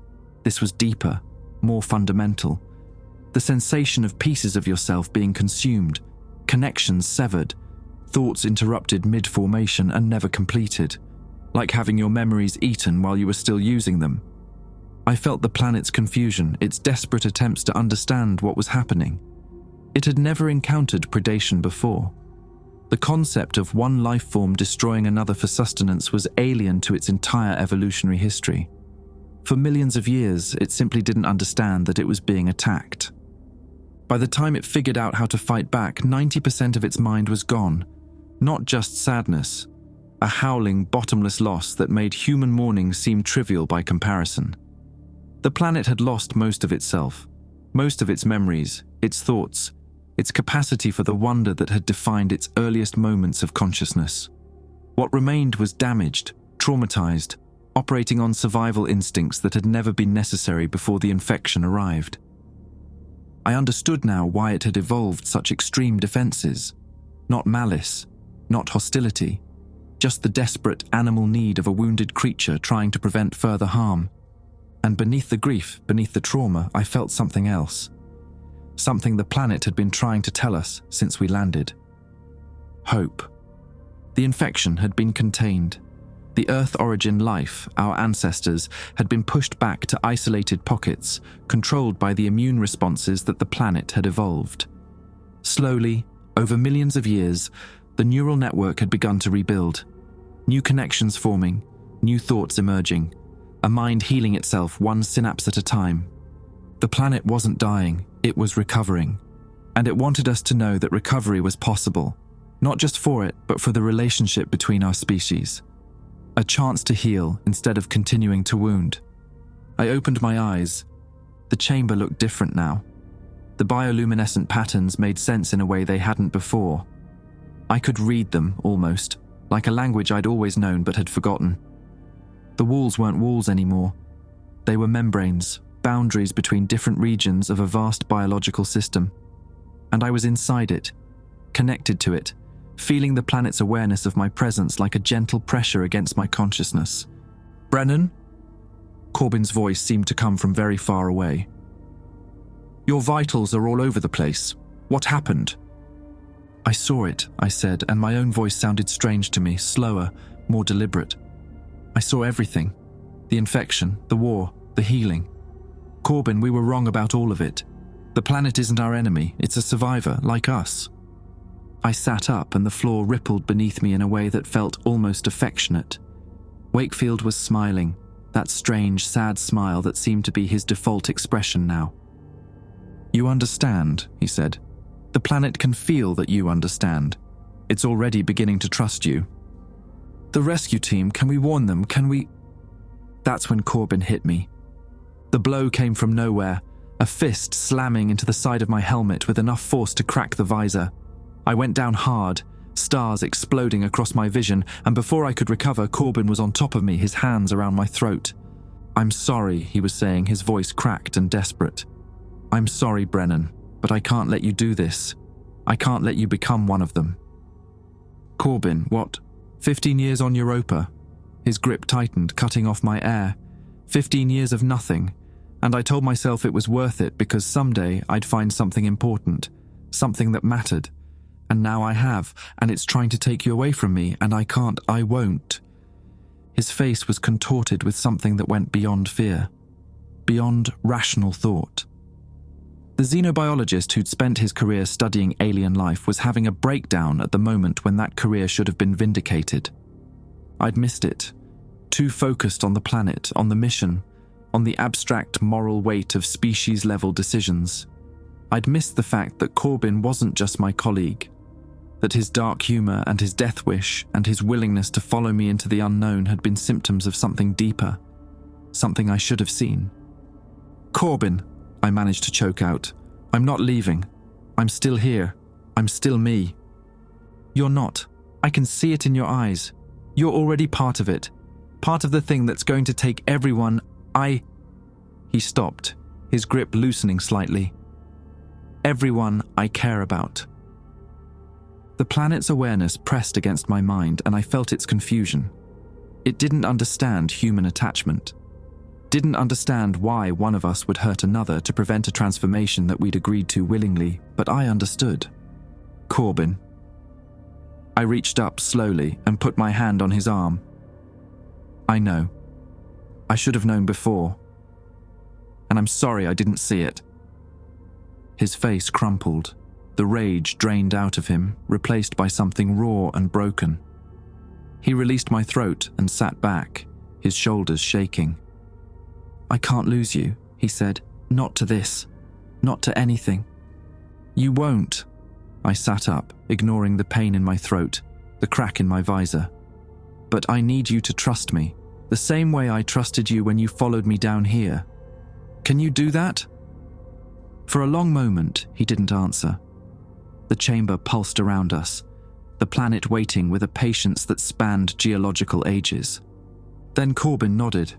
This was deeper, more fundamental. The sensation of pieces of yourself being consumed, connections severed, thoughts interrupted mid-formation and never completed, like having your memories eaten while you were still using them. I felt the planet's confusion, its desperate attempts to understand what was happening. It had never encountered predation before. The concept of one life form destroying another for sustenance was alien to its entire evolutionary history. For millions of years, it simply didn't understand that it was being attacked. By the time it figured out how to fight back, 90% of its mind was gone. Not just sadness, a howling, bottomless loss that made human mourning seem trivial by comparison. The planet had lost most of itself, most of its memories, its thoughts, its capacity for the wonder that had defined its earliest moments of consciousness. What remained was damaged, traumatized, operating on survival instincts that had never been necessary before the infection arrived. I understood now why it had evolved such extreme defenses. Not malice, not hostility, just the desperate animal need of a wounded creature trying to prevent further harm. And beneath the grief, beneath the trauma, I felt something else. Something the planet had been trying to tell us since we landed. Hope. The infection had been contained. The Earth-origin life, our ancestors, had been pushed back to isolated pockets, controlled by the immune responses that the planet had evolved. Slowly, over millions of years, the neural network had begun to rebuild. New connections forming, new thoughts emerging, a mind healing itself one synapse at a time. The planet wasn't dying, it was recovering. And it wanted us to know that recovery was possible, not just for it, but for the relationship between our species. A chance to heal instead of continuing to wound. I opened my eyes. The chamber looked different now. The bioluminescent patterns made sense in a way they hadn't before. I could read them, almost, like a language I'd always known but had forgotten. The walls weren't walls anymore. They were membranes, boundaries between different regions of a vast biological system. And I was inside it, connected to it, feeling the planet's awareness of my presence like a gentle pressure against my consciousness. "Brennan?" Corbin's voice seemed to come from very far away. "Your vitals are all over the place. What happened?" "I saw it," I said, and my own voice sounded strange to me, slower, more deliberate. "I saw everything. The infection, the war, the healing. Corbin, we were wrong about all of it. The planet isn't our enemy, it's a survivor, like us." I sat up and the floor rippled beneath me in a way that felt almost affectionate. Wakefield was smiling, that strange, sad smile that seemed to be his default expression now. "You understand," he said. "The planet can feel that you understand. It's already beginning to trust you." "The rescue team, can we warn them? Can we—" That's when Corbin hit me. The blow came from nowhere, a fist slamming into the side of my helmet with enough force to crack the visor. I went down hard, stars exploding across my vision, and before I could recover, Corbin was on top of me, his hands around my throat. "I'm sorry," he was saying, his voice cracked and desperate. "I'm sorry, Brennan, but I can't let you do this. I can't let you become one of them." "Corbin, what? 15 years on Europa?" His grip tightened, cutting off my air. 15 years of nothing, and I told myself it was worth it because someday I'd find something important, something that mattered. And now I have, and it's trying to take you away from me, and I won't. His face was contorted with something that went beyond fear, beyond rational thought. The xenobiologist who'd spent his career studying alien life was having a breakdown at the moment when that career should have been vindicated. I'd missed it, too focused on the planet, on the mission, on the abstract moral weight of species-level decisions. I'd missed the fact that Corbin wasn't just my colleague, that his dark humor and his death wish and his willingness to follow me into the unknown had been symptoms of something deeper, something I should have seen. "Corbin," I managed to choke out, "I'm not leaving. I'm still here. I'm still me." "You're not. I can see it in your eyes. You're already part of it. Part of the thing that's going to take everyone. He stopped, his grip loosening slightly. "Everyone I care about." The planet's awareness pressed against my mind, and I felt its confusion. It didn't understand human attachment. Didn't understand why one of us would hurt another to prevent a transformation that we'd agreed to willingly, but I understood. "Corbin." I reached up slowly and put my hand on his arm. "I know. I should have known before. And I'm sorry I didn't see it." His face crumpled, the rage drained out of him, replaced by something raw and broken. He released my throat and sat back, his shoulders shaking. "I can't lose you," he said. "Not to this. Not to anything. You won't. I sat up, ignoring the pain in my throat, the crack in my visor. But I need you to trust me, the same way I trusted you when you followed me down here. Can you do that? For a long moment, he didn't answer. The chamber pulsed around us, the planet waiting with a patience that spanned geological ages. Then Corbin nodded.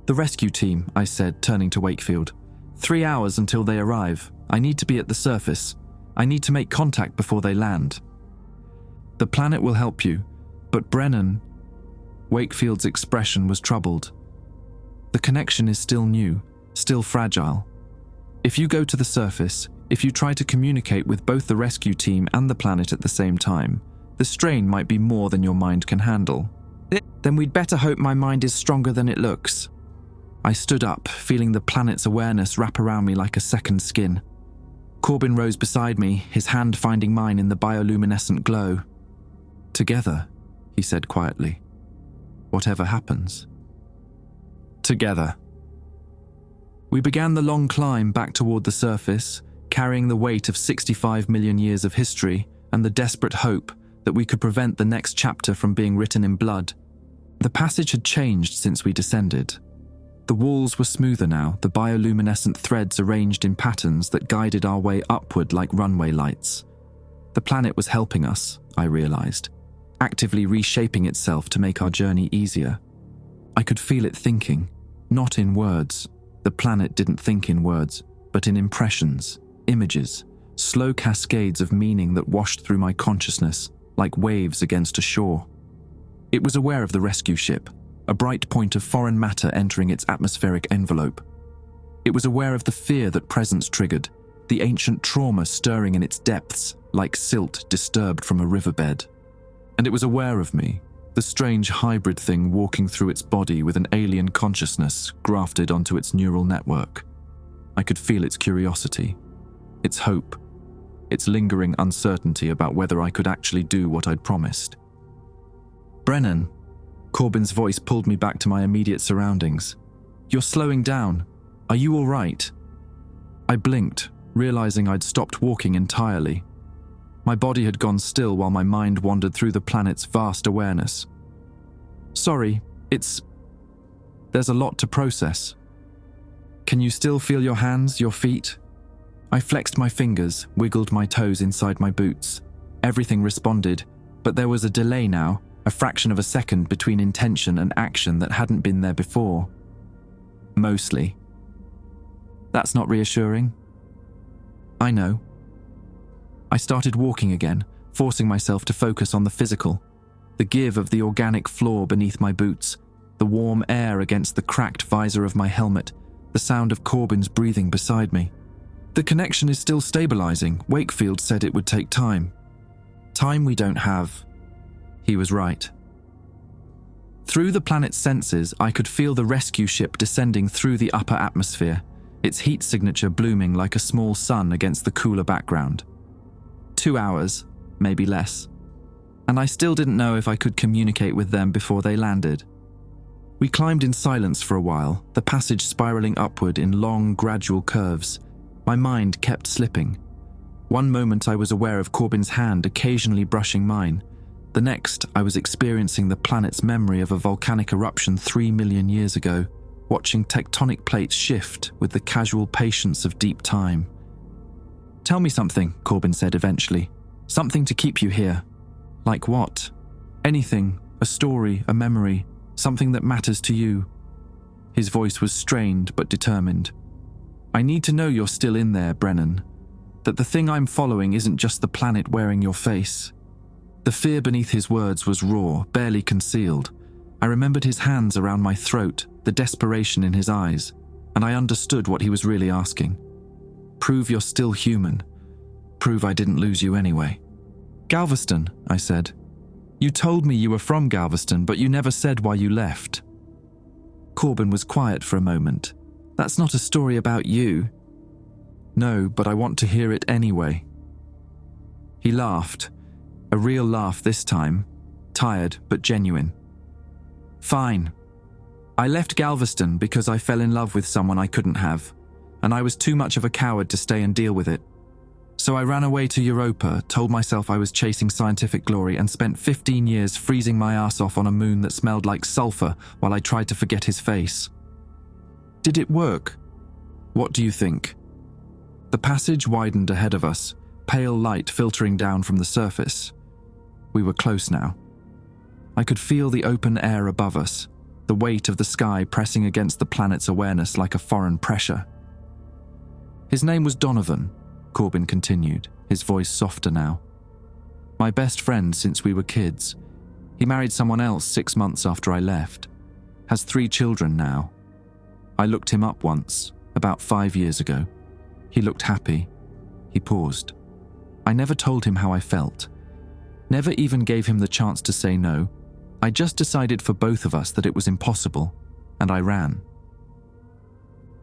The rescue team, I said, turning to Wakefield. 3 hours until they arrive. I need to be at the surface. I need to make contact before they land. The planet will help you, but Brennan... Wakefield's expression was troubled. The connection is still new, still fragile. If you go to the surface, if you try to communicate with both the rescue team and the planet at the same time, the strain might be more than your mind can handle. Then we'd better hope my mind is stronger than it looks. I stood up, feeling the planet's awareness wrap around me like a second skin. Corbin rose beside me, his hand finding mine in the bioluminescent glow. Together, he said quietly. Whatever happens. Together. We began the long climb back toward the surface, carrying the weight of 65 million years of history and the desperate hope that we could prevent the next chapter from being written in blood. The passage had changed since we descended. The walls were smoother now, the bioluminescent threads arranged in patterns that guided our way upward like runway lights. The planet was helping us, I realized, actively reshaping itself to make our journey easier. I could feel it thinking, not in words. The planet didn't think in words, but in impressions, images, slow cascades of meaning that washed through my consciousness, like waves against a shore. It was aware of the rescue ship, a bright point of foreign matter entering its atmospheric envelope. It was aware of the fear that presence triggered, the ancient trauma stirring in its depths, like silt disturbed from a riverbed. And it was aware of me, the strange hybrid thing walking through its body with an alien consciousness grafted onto its neural network. I could feel its curiosity, its hope, its lingering uncertainty about whether I could actually do what I'd promised. Brennan, Corbin's voice pulled me back to my immediate surroundings. You're slowing down. Are you all right? I blinked, realizing I'd stopped walking entirely. My body had gone still while my mind wandered through the planet's vast awareness. Sorry, there's a lot to process. Can you still feel your hands, your feet? I flexed my fingers, wiggled my toes inside my boots. Everything responded, but there was a delay now, a fraction of a second between intention and action that hadn't been there before. Mostly. That's not reassuring. I know. I started walking again, forcing myself to focus on the physical, the give of the organic floor beneath my boots, the warm air against the cracked visor of my helmet, the sound of Corbin's breathing beside me. The connection is still stabilizing. Wakefield said it would take time. Time we don't have. He was right. Through the planet's senses, I could feel the rescue ship descending through the upper atmosphere, its heat signature blooming like a small sun against the cooler background. 2 hours, maybe less. And I still didn't know if I could communicate with them before they landed. We climbed in silence for a while, the passage spiraling upward in long, gradual curves. My mind kept slipping. One moment I was aware of Corbin's hand occasionally brushing mine. The next, I was experiencing the planet's memory of a volcanic eruption 3 million years ago, watching tectonic plates shift with the casual patience of deep time. Tell me something, Corbin said eventually. Something to keep you here. Like what? Anything, a story, a memory, something that matters to you. His voice was strained but determined. I need to know you're still in there, Brennan. That the thing I'm following isn't just the planet wearing your face. The fear beneath his words was raw, barely concealed. I remembered his hands around my throat, the desperation in his eyes, and I understood what he was really asking. Prove you're still human. Prove I didn't lose you anyway. Galveston, I said. You told me you were from Galveston, but you never said why you left. Corbin was quiet for a moment. That's not a story about you. No, but I want to hear it anyway. He laughed. A real laugh this time, tired but genuine. Fine. I left Galveston because I fell in love with someone I couldn't have, and I was too much of a coward to stay and deal with it. So I ran away to Europa, told myself I was chasing scientific glory, and spent 15 years freezing my ass off on a moon that smelled like sulfur while I tried to forget his face. Did it work? What do you think? The passage widened ahead of us, pale light filtering down from the surface. We were close now. I could feel the open air above us, the weight of the sky pressing against the planet's awareness like a foreign pressure. His name was Donovan, Corbin continued, his voice softer now. My best friend since we were kids. He married someone else 6 months after I left. Has 3 children now. I looked him up once, about 5 years ago. He looked happy. He paused. I never told him how I felt. Never even gave him the chance to say no. I just decided for both of us that it was impossible, and I ran.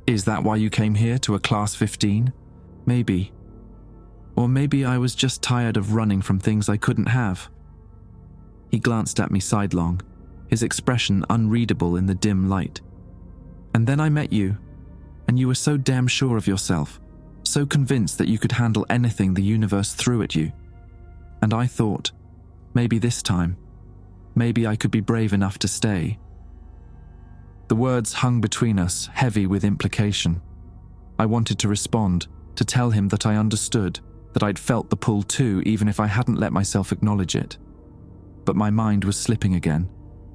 Is that why you came here to a class 15? Maybe. Or maybe I was just tired of running from things I couldn't have. He glanced at me sidelong, his expression unreadable in the dim light. And then I met you, and you were so damn sure of yourself, so convinced that you could handle anything the universe threw at you. And I thought, maybe this time, maybe I could be brave enough to stay. The words hung between us, heavy with implication. I wanted to respond, to tell him that I understood, that I'd felt the pull too, even if I hadn't let myself acknowledge it. But my mind was slipping again,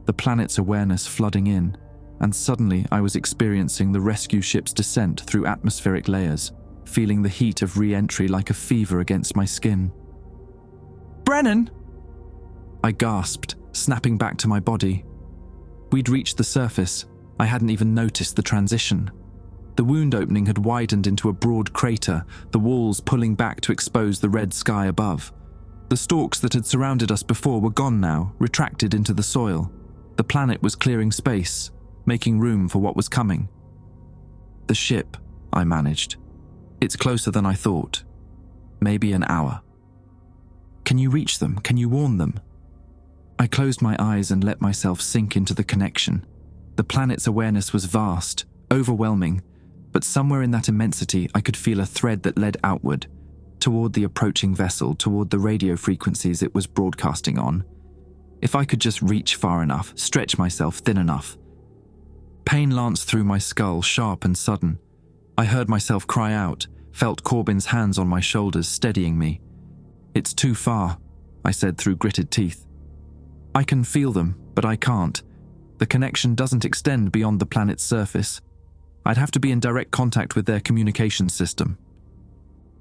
the planet's awareness flooding in, and suddenly I was experiencing the rescue ship's descent through atmospheric layers, feeling the heat of re-entry like a fever against my skin. "Brennan!" I gasped, snapping back to my body. We'd reached the surface. I hadn't even noticed the transition. The wound opening had widened into a broad crater, the walls pulling back to expose the red sky above. The stalks that had surrounded us before were gone now, retracted into the soil. The planet was clearing space, making room for what was coming. "The ship," I managed. "It's closer than I thought. Maybe an hour." "Can you reach them? Can you warn them?" I closed my eyes and let myself sink into the connection. The planet's awareness was vast, overwhelming, but somewhere in that immensity I could feel a thread that led outward, toward the approaching vessel, toward the radio frequencies it was broadcasting on. If I could just reach far enough, stretch myself thin enough. Pain lanced through my skull, sharp and sudden. I heard myself cry out, felt Corbin's hands on my shoulders steadying me. "It's too far," I said through gritted teeth. "I can feel them, but I can't. The connection doesn't extend beyond the planet's surface. I'd have to be in direct contact with their communication system.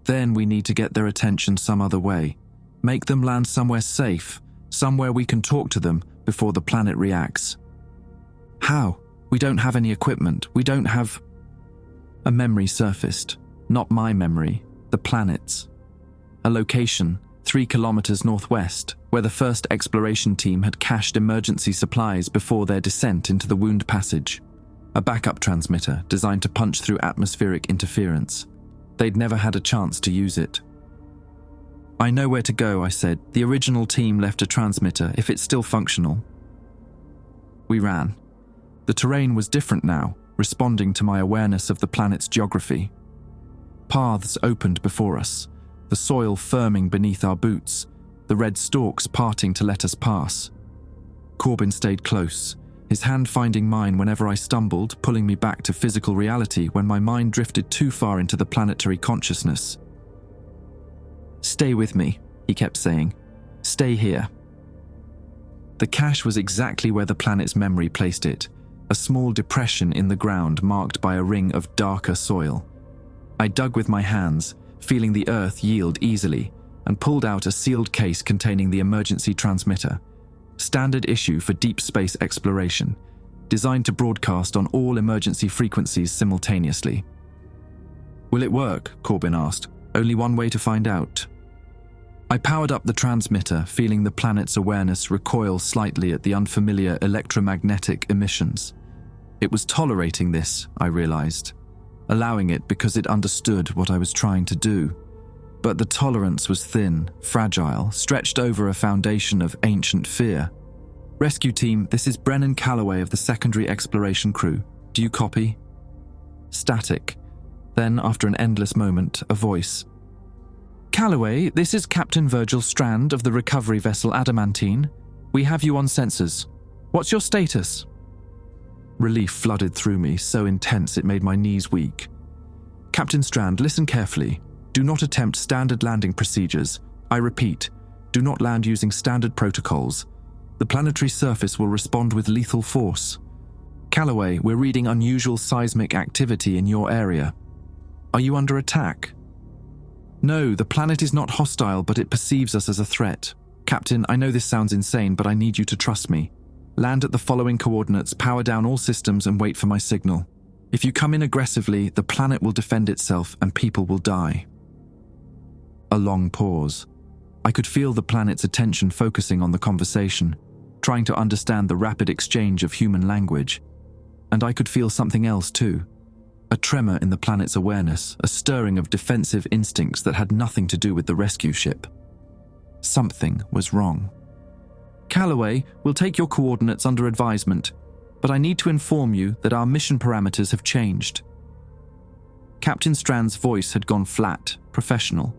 Then we need to get their attention some other way. Make them land somewhere safe, somewhere we can talk to them before the planet reacts." "How? We don't have any equipment. We don't have..." A memory surfaced. Not my memory, the planet's. A location, 3 kilometers northwest, where the first exploration team had cached emergency supplies before their descent into the wound passage. A backup transmitter designed to punch through atmospheric interference. They'd never had a chance to use it. "I know where to go," I said. "The original team left a transmitter, if it's still functional." We ran. The terrain was different now, responding to my awareness of the planet's geography. Paths opened before us, the soil firming beneath our boots, the red stalks parting to let us pass. Corbin stayed close, his hand finding mine whenever I stumbled, pulling me back to physical reality when my mind drifted too far into the planetary consciousness. "Stay with me," he kept saying. "Stay here." The cache was exactly where the planet's memory placed it, a small depression in the ground marked by a ring of darker soil. I dug with my hands, feeling the earth yield easily, and pulled out a sealed case containing the emergency transmitter. Standard issue for deep space exploration, designed to broadcast on all emergency frequencies simultaneously. "Will it work?" Corbin asked. "Only one way to find out." I powered up the transmitter, feeling the planet's awareness recoil slightly at the unfamiliar electromagnetic emissions. It was tolerating this, I realized, allowing it because it understood what I was trying to do. But the tolerance was thin, fragile, stretched over a foundation of ancient fear. "Rescue team, this is Brennan Calloway of the secondary exploration crew. Do you copy?" Static. Then, after an endless moment, a voice. Calloway, this is Captain Virgil Strand of the recovery vessel Adamantine. We have you on sensors. What's your status? Relief flooded through me, so intense it made my knees weak. Captain Strand, listen carefully. Do not attempt standard landing procedures. I repeat, do not land using standard protocols. The planetary surface will respond with lethal force. Calloway, we're reading unusual seismic activity in your area. Are you under attack? No, the planet is not hostile, but it perceives us as a threat. Captain, I know this sounds insane, but I need you to trust me. Land at the following coordinates, power down all systems, and wait for my signal. If you come in aggressively, the planet will defend itself and people will die. A long pause. I could feel the planet's attention focusing on the conversation, trying to understand the rapid exchange of human language. And I could feel something else too. A tremor in the planet's awareness, a stirring of defensive instincts that had nothing to do with the rescue ship. Something was wrong. Calloway, we'll take your coordinates under advisement, but I need to inform you that our mission parameters have changed. Captain Strand's voice had gone flat, professional.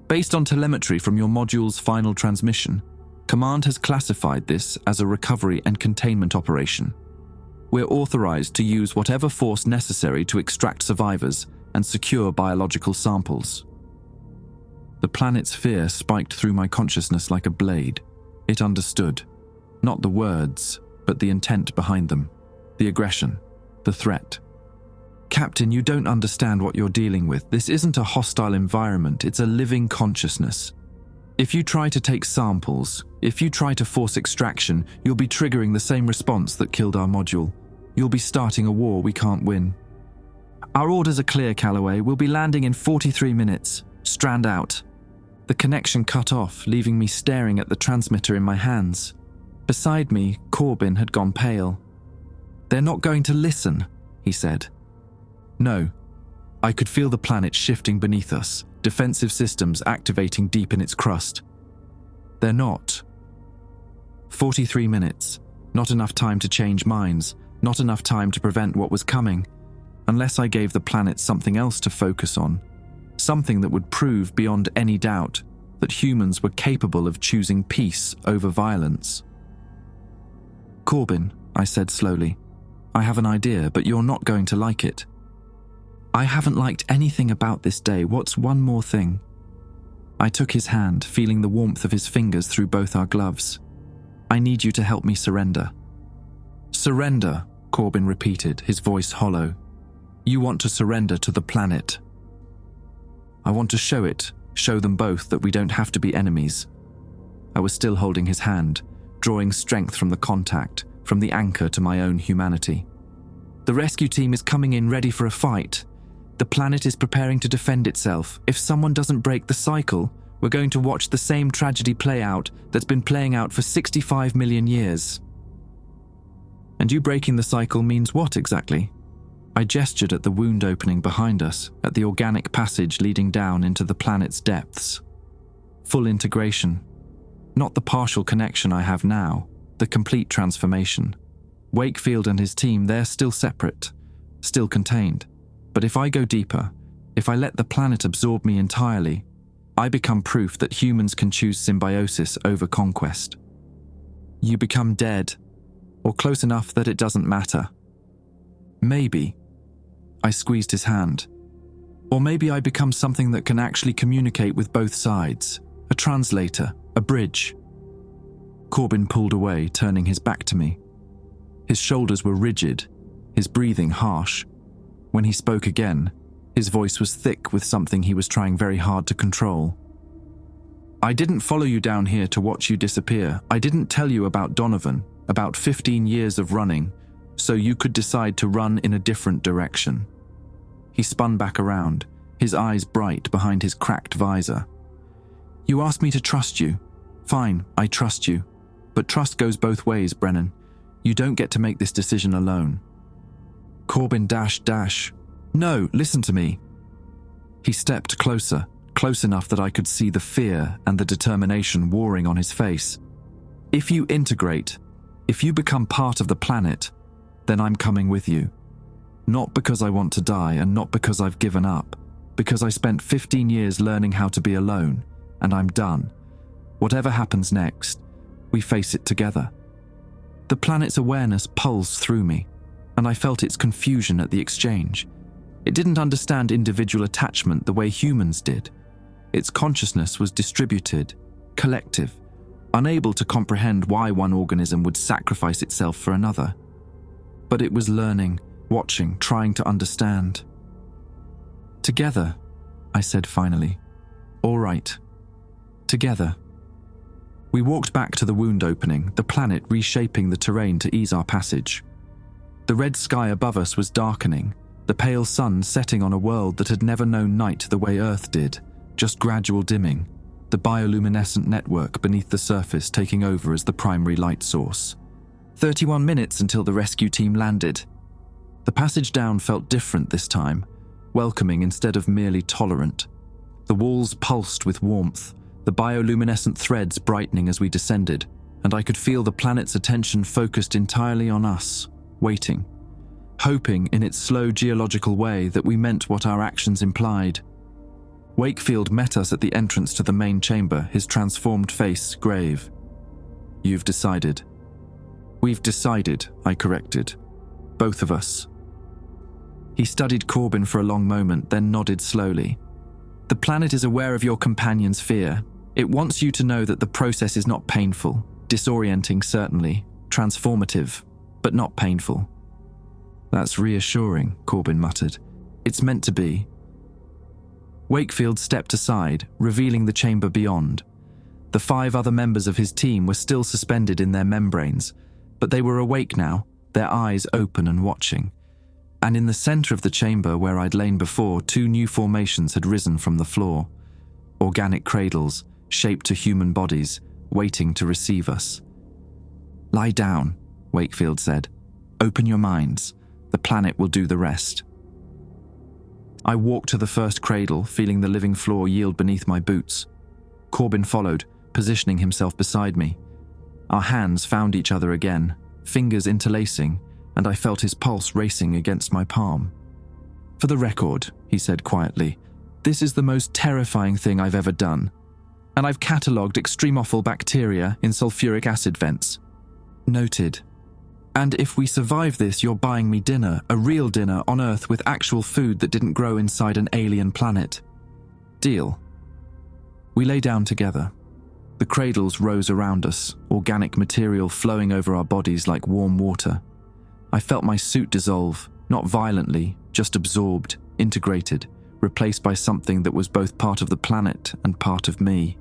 Based on telemetry from your module's final transmission, Command has classified this as a recovery and containment operation. We're authorized to use whatever force necessary to extract survivors and secure biological samples. The planet's fear spiked through my consciousness like a blade. It understood, not the words, but the intent behind them, the aggression, the threat. Captain, you don't understand what you're dealing with. This isn't a hostile environment, it's a living consciousness. If you try to take samples, if you try to force extraction, you'll be triggering the same response that killed our module. You'll be starting a war we can't win. Our orders are clear, Calloway. We'll be landing in 43 minutes. Strand out. The connection cut off, leaving me staring at the transmitter in my hands. Beside me, Corbin had gone pale. They're not going to listen, he said. No. I could feel the planet shifting beneath us, defensive systems activating deep in its crust. They're not. 43 minutes. Not enough time to change minds. Not enough time to prevent what was coming, unless I gave the planet something else to focus on, something that would prove beyond any doubt that humans were capable of choosing peace over violence. Corbin, I said slowly, I have an idea, but you're not going to like it. I haven't liked anything about this day. What's one more thing? I took his hand, feeling the warmth of his fingers through both our gloves. I need you to help me surrender. Surrender, Corbin repeated, his voice hollow. You want to surrender to the planet. I want to show them both that we don't have to be enemies. I was still holding his hand, drawing strength from the contact, from the anchor to my own humanity. The rescue team is coming in ready for a fight. The planet is preparing to defend itself. If someone doesn't break the cycle, we're going to watch the same tragedy play out that's been playing out for 65 million years. And you breaking the cycle means what exactly? I gestured at the wound opening behind us, at the organic passage leading down into the planet's depths. Full integration. Not the partial connection I have now, the complete transformation. Wakefield and his team, they're still separate, still contained. But if I go deeper, if I let the planet absorb me entirely, I become proof that humans can choose symbiosis over conquest. You become dead, or close enough that it doesn't matter. Maybe. I squeezed his hand. Or maybe I become something that can actually communicate with both sides. A translator, a bridge. Corbin pulled away, turning his back to me. His shoulders were rigid, his breathing harsh. When he spoke again, his voice was thick with something he was trying very hard to control. I didn't follow you down here to watch you disappear. I didn't tell you about Donovan, about 15 years of running, so you could decide to run in a different direction. He spun back around, his eyes bright behind his cracked visor. You asked me to trust you. Fine, I trust you. But trust goes both ways, Brennan. You don't get to make this decision alone. Corbin dash. No, listen to me. He stepped closer, close enough that I could see the fear and the determination warring on his face. If you integrate, if you become part of the planet, then I'm coming with you. Not because I want to die and not because I've given up, Because I spent 15 years learning how to be alone, and I'm done. Whatever happens next, we face it together. The planet's awareness pulsed through me, and I felt its confusion at the exchange. It didn't understand individual attachment the way humans did. Its consciousness was distributed, collective, unable to comprehend why one organism would sacrifice itself for another. But it was learning, watching, trying to understand. "Together," I said finally. "All right. Together." We walked back to the wound opening, the planet reshaping the terrain to ease our passage. The red sky above us was darkening, the pale sun setting on a world that had never known night the way Earth did, just gradual dimming, the bioluminescent network beneath the surface taking over as the primary light source. 31 minutes until the rescue team landed. The passage down felt different this time, welcoming instead of merely tolerant. The walls pulsed with warmth, the bioluminescent threads brightening as we descended, and I could feel the planet's attention focused entirely on us, waiting, hoping in its slow geological way that we meant what our actions implied. Wakefield met us at the entrance to the main chamber, his transformed face grave. "You've decided." "We've decided," I corrected. "Both of us." He studied Corbin for a long moment, then nodded slowly. "The planet is aware of your companion's fear. It wants you to know that the process is not painful, disorienting certainly, transformative, but not painful." "That's reassuring," Corbin muttered. "It's meant to be." Wakefield stepped aside, revealing the chamber beyond. The 5 other members of his team were still suspended in their membranes, but they were awake now, their eyes open and watching. And in the center of the chamber where I'd lain before, 2 new formations had risen from the floor. Organic cradles, shaped to human bodies, waiting to receive us. "Lie down," Wakefield said. "Open your minds. The planet will do the rest." I walked to the first cradle, feeling the living floor yield beneath my boots. Corbin followed, positioning himself beside me. Our hands found each other again, fingers interlacing, and I felt his pulse racing against my palm. "For the record," he said quietly, "this is the most terrifying thing I've ever done. And I've catalogued extremophil bacteria in sulfuric acid vents." "Noted. And if we survive this, you're buying me dinner, a real dinner on Earth with actual food that didn't grow inside an alien planet." "Deal." We lay down together. The cradles rose around us, organic material flowing over our bodies like warm water. I felt my suit dissolve, not violently, just absorbed, integrated, replaced by something that was both part of the planet and part of me.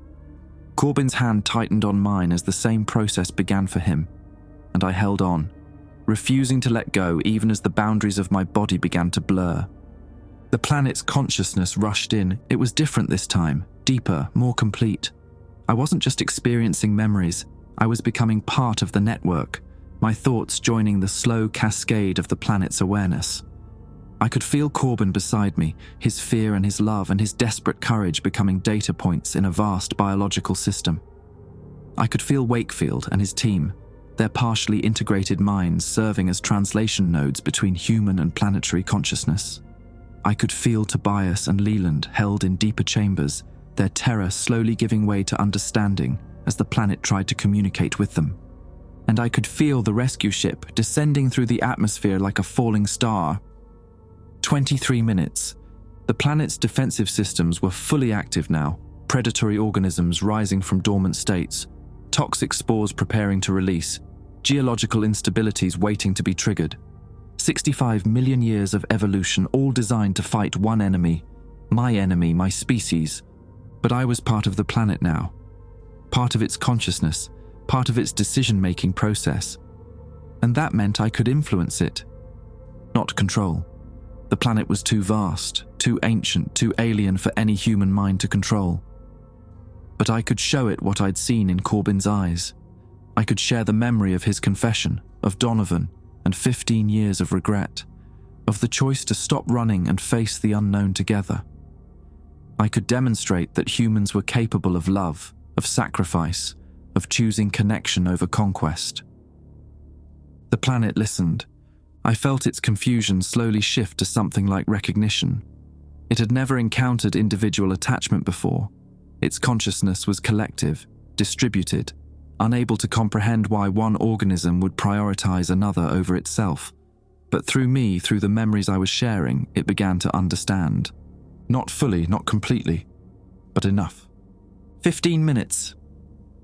Corbin's hand tightened on mine as the same process began for him, and I held on, refusing to let go even as the boundaries of my body began to blur. The planet's consciousness rushed in. It was different this time, deeper, more complete. I wasn't just experiencing memories, I was becoming part of the network, my thoughts joining the slow cascade of the planet's awareness. I could feel Corbin beside me, his fear and his love and his desperate courage becoming data points in a vast biological system. I could feel Wakefield and his team, their partially integrated minds serving as translation nodes between human and planetary consciousness. I could feel Tobias and Leland held in deeper chambers, their terror slowly giving way to understanding as the planet tried to communicate with them. And I could feel the rescue ship descending through the atmosphere like a falling star. 23 minutes. The planet's defensive systems were fully active now, predatory organisms rising from dormant states, toxic spores preparing to release, geological instabilities waiting to be triggered. 65 million years of evolution, all designed to fight one enemy, my species. But I was part of the planet now, part of its consciousness, part of its decision-making process. And that meant I could influence it, not control. The planet was too vast, too ancient, too alien for any human mind to control. But I could show it what I'd seen in Corbin's eyes. I could share the memory of his confession, of Donovan, and 15 years of regret, of the choice to stop running and face the unknown together. I could demonstrate that humans were capable of love, of sacrifice, of choosing connection over conquest. The planet listened. I felt its confusion slowly shift to something like recognition. It had never encountered individual attachment before. Its consciousness was collective, distributed, unable to comprehend why one organism would prioritize another over itself. But through me, through the memories I was sharing, it began to understand. Not fully, not completely, but enough. 15 minutes.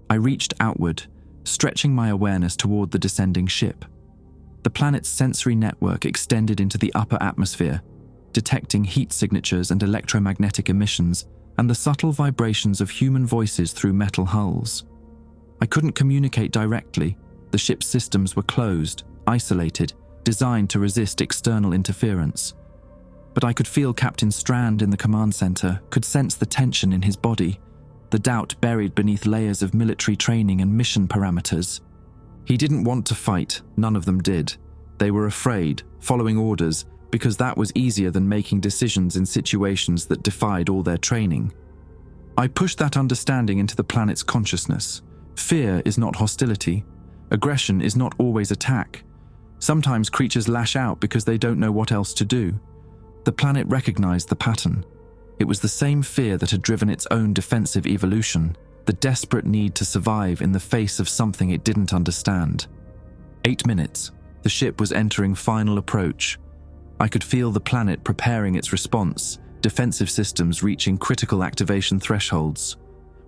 I reached outward, stretching my awareness toward the descending ship. The planet's sensory network extended into the upper atmosphere, detecting heat signatures and electromagnetic emissions and the subtle vibrations of human voices through metal hulls. I couldn't communicate directly. The ship's systems were closed, isolated, designed to resist external interference. But I could feel Captain Strand in the command center, could sense the tension in his body, the doubt buried beneath layers of military training and mission parameters. He didn't want to fight, none of them did. They were afraid, following orders, because that was easier than making decisions in situations that defied all their training. I pushed that understanding into the planet's consciousness. Fear is not hostility. Aggression is not always attack. Sometimes creatures lash out because they don't know what else to do. The planet recognized the pattern. It was the same fear that had driven its own defensive evolution, the desperate need to survive in the face of something it didn't understand. 8 minutes. The ship was entering final approach. I could feel the planet preparing its response, defensive systems reaching critical activation thresholds.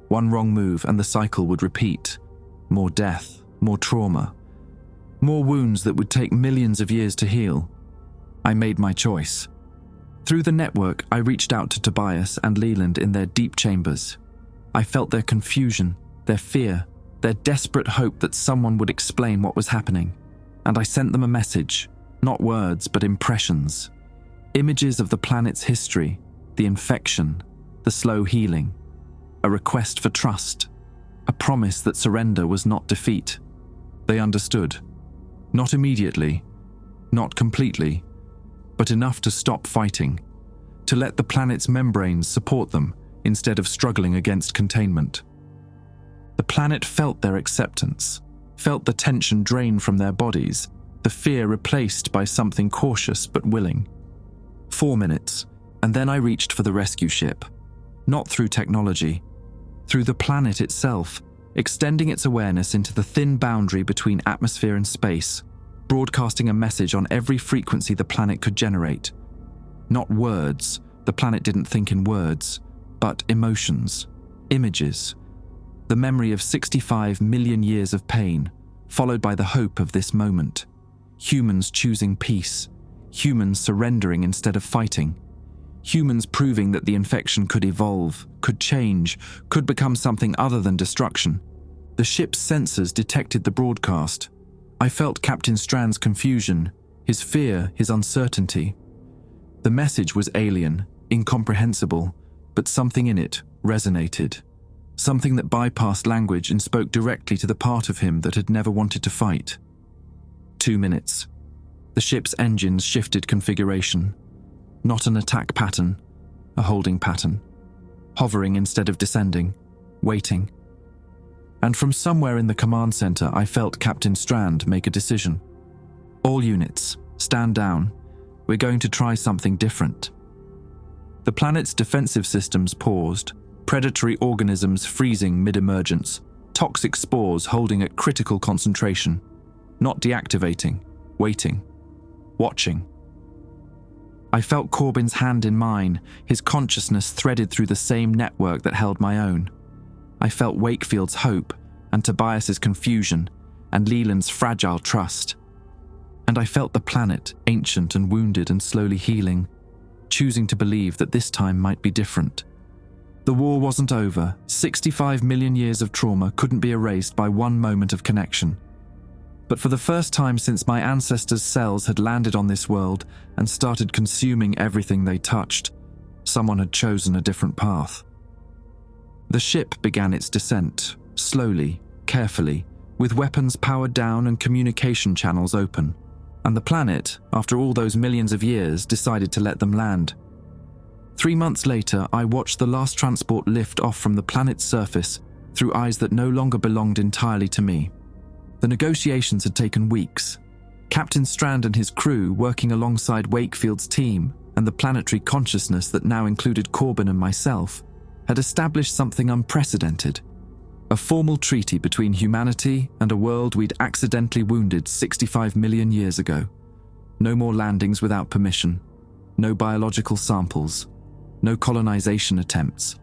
One wrong move and the cycle would repeat. More death, more trauma, more wounds that would take millions of years to heal. I made my choice. Through the network, I reached out to Tobias and Leland in their deep chambers. I felt their confusion, their fear, their desperate hope that someone would explain what was happening. And I sent them a message, not words, but impressions. Images of the planet's history, the infection, the slow healing. A request for trust, a promise that surrender was not defeat. They understood. Not immediately, not completely, but enough to stop fighting, to let the planet's membranes support them instead of struggling against containment. The planet felt their acceptance, felt the tension drain from their bodies, the fear replaced by something cautious but willing. 4 minutes, and then I reached for the rescue ship. Not through technology, through the planet itself, extending its awareness into the thin boundary between atmosphere and space, broadcasting a message on every frequency the planet could generate. Not words, the planet didn't think in words, but emotions, images. The memory of 65 million years of pain, followed by the hope of this moment. Humans choosing peace, humans surrendering instead of fighting. Humans proving that the infection could evolve, could change, could become something other than destruction. The ship's sensors detected the broadcast. I felt Captain Strand's confusion, his fear, his uncertainty. The message was alien, incomprehensible, but something in it resonated. Something that bypassed language and spoke directly to the part of him that had never wanted to fight. 2 minutes. The ship's engines shifted configuration. Not an attack pattern, a holding pattern. Hovering instead of descending, waiting. And from somewhere in the command center, I felt Captain Strand make a decision. All units, stand down. We're going to try something different. The planet's defensive systems paused, predatory organisms freezing mid-emergence, toxic spores holding at critical concentration. Not deactivating, waiting, watching. I felt Corbin's hand in mine, his consciousness threaded through the same network that held my own. I felt Wakefield's hope, and Tobias's confusion, and Leland's fragile trust. And I felt the planet, ancient and wounded and slowly healing, choosing to believe that this time might be different. The war wasn't over. 65 million years of trauma couldn't be erased by one moment of connection. But for the first time since my ancestors' cells had landed on this world and started consuming everything they touched, someone had chosen a different path. The ship began its descent, slowly, carefully, with weapons powered down and communication channels open. And the planet, after all those millions of years, decided to let them land. 3 months later, I watched the last transport lift off from the planet's surface through eyes that no longer belonged entirely to me. The negotiations had taken weeks. Captain Strand and his crew working alongside Wakefield's team, and the planetary consciousness that now included Corbin and myself, had established something unprecedented. A formal treaty between humanity and a world we'd accidentally wounded 65 million years ago. No more landings without permission. No biological samples. No colonization attempts.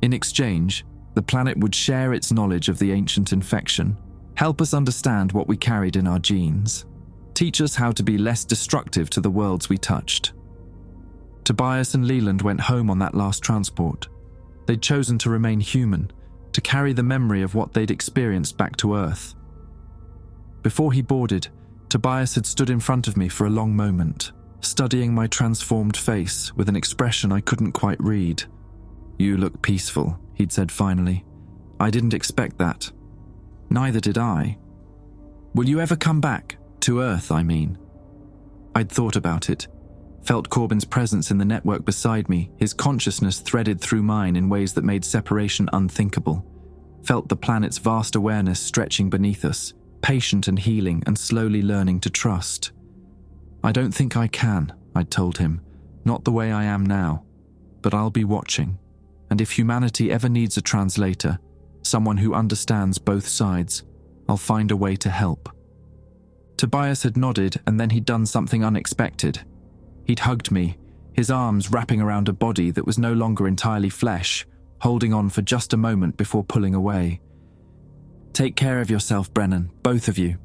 In exchange, the planet would share its knowledge of the ancient infection, help us understand what we carried in our genes, teach us how to be less destructive to the worlds we touched. Tobias and Leland went home on that last transport. They'd chosen to remain human, to carry the memory of what they'd experienced back to Earth. Before he boarded, Tobias had stood in front of me for a long moment, studying my transformed face with an expression I couldn't quite read. "You look peaceful," he'd said finally. "I didn't expect that." "Neither did I." "Will you ever come back? To Earth, I mean." I'd thought about it, felt Corbin's presence in the network beside me, his consciousness threaded through mine in ways that made separation unthinkable, felt the planet's vast awareness stretching beneath us, patient and healing and slowly learning to trust. "I don't think I can," I'd told him, "not the way I am now, but I'll be watching, and if humanity ever needs a translator, someone who understands both sides, I'll find a way to help." Tobias had nodded, and then he'd done something unexpected. He'd hugged me, his arms wrapping around a body that was no longer entirely flesh, holding on for just a moment before pulling away. "Take care of yourself, Brennan, both of you."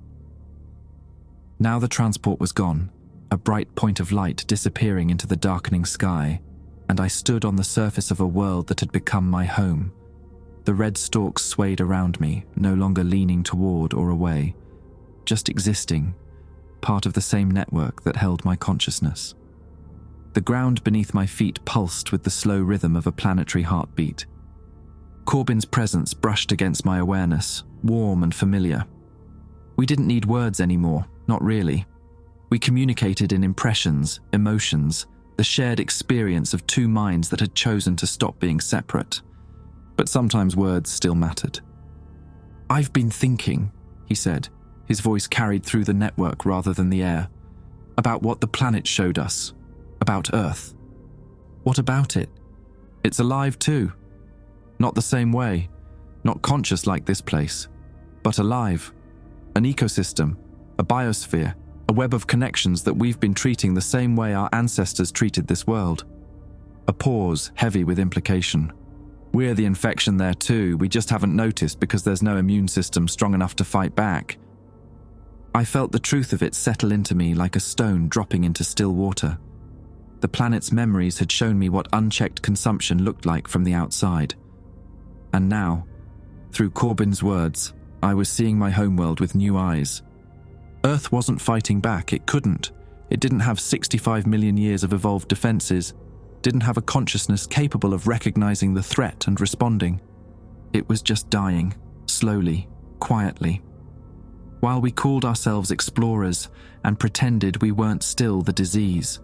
Now the transport was gone, a bright point of light disappearing into the darkening sky, and I stood on the surface of a world that had become my home. The red stalks swayed around me, no longer leaning toward or away, just existing, part of the same network that held my consciousness. The ground beneath my feet pulsed with the slow rhythm of a planetary heartbeat. Corbin's presence brushed against my awareness, warm and familiar. We didn't need words anymore, not really. We communicated in impressions, emotions, the shared experience of two minds that had chosen to stop being separate. But sometimes words still mattered. "I've been thinking," he said, his voice carried through the network rather than the air, "about what the planet showed us, about Earth." "What about it?" "It's alive too. Not the same way, not conscious like this place, but alive. An ecosystem, a biosphere, a web of connections that we've been treating the same way our ancestors treated this world." A pause, heavy with implication. "We're the infection there too, we just haven't noticed because there's no immune system strong enough to fight back." I felt the truth of it settle into me like a stone dropping into still water. The planet's memories had shown me what unchecked consumption looked like from the outside. And now, through Corbin's words, I was seeing my homeworld with new eyes. Earth wasn't fighting back, it couldn't. It didn't have 65 million years of evolved defenses, didn't have a consciousness capable of recognizing the threat and responding. It was just dying, slowly, quietly. While we called ourselves explorers and pretended we weren't still the disease.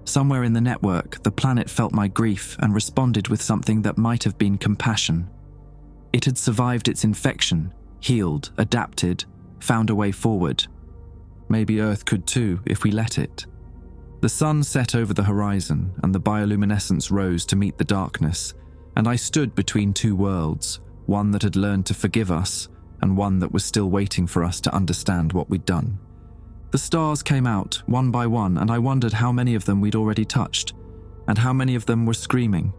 Somewhere in the network, the planet felt my grief and responded with something that might have been compassion. It had survived its infection, healed, adapted, found a way forward. Maybe Earth could too, if we let it. The sun set over the horizon, and the bioluminescence rose to meet the darkness, and I stood between two worlds, one that had learned to forgive us, and one that was still waiting for us to understand what we'd done. The stars came out, one by one, and I wondered how many of them we'd already touched, and how many of them were screaming,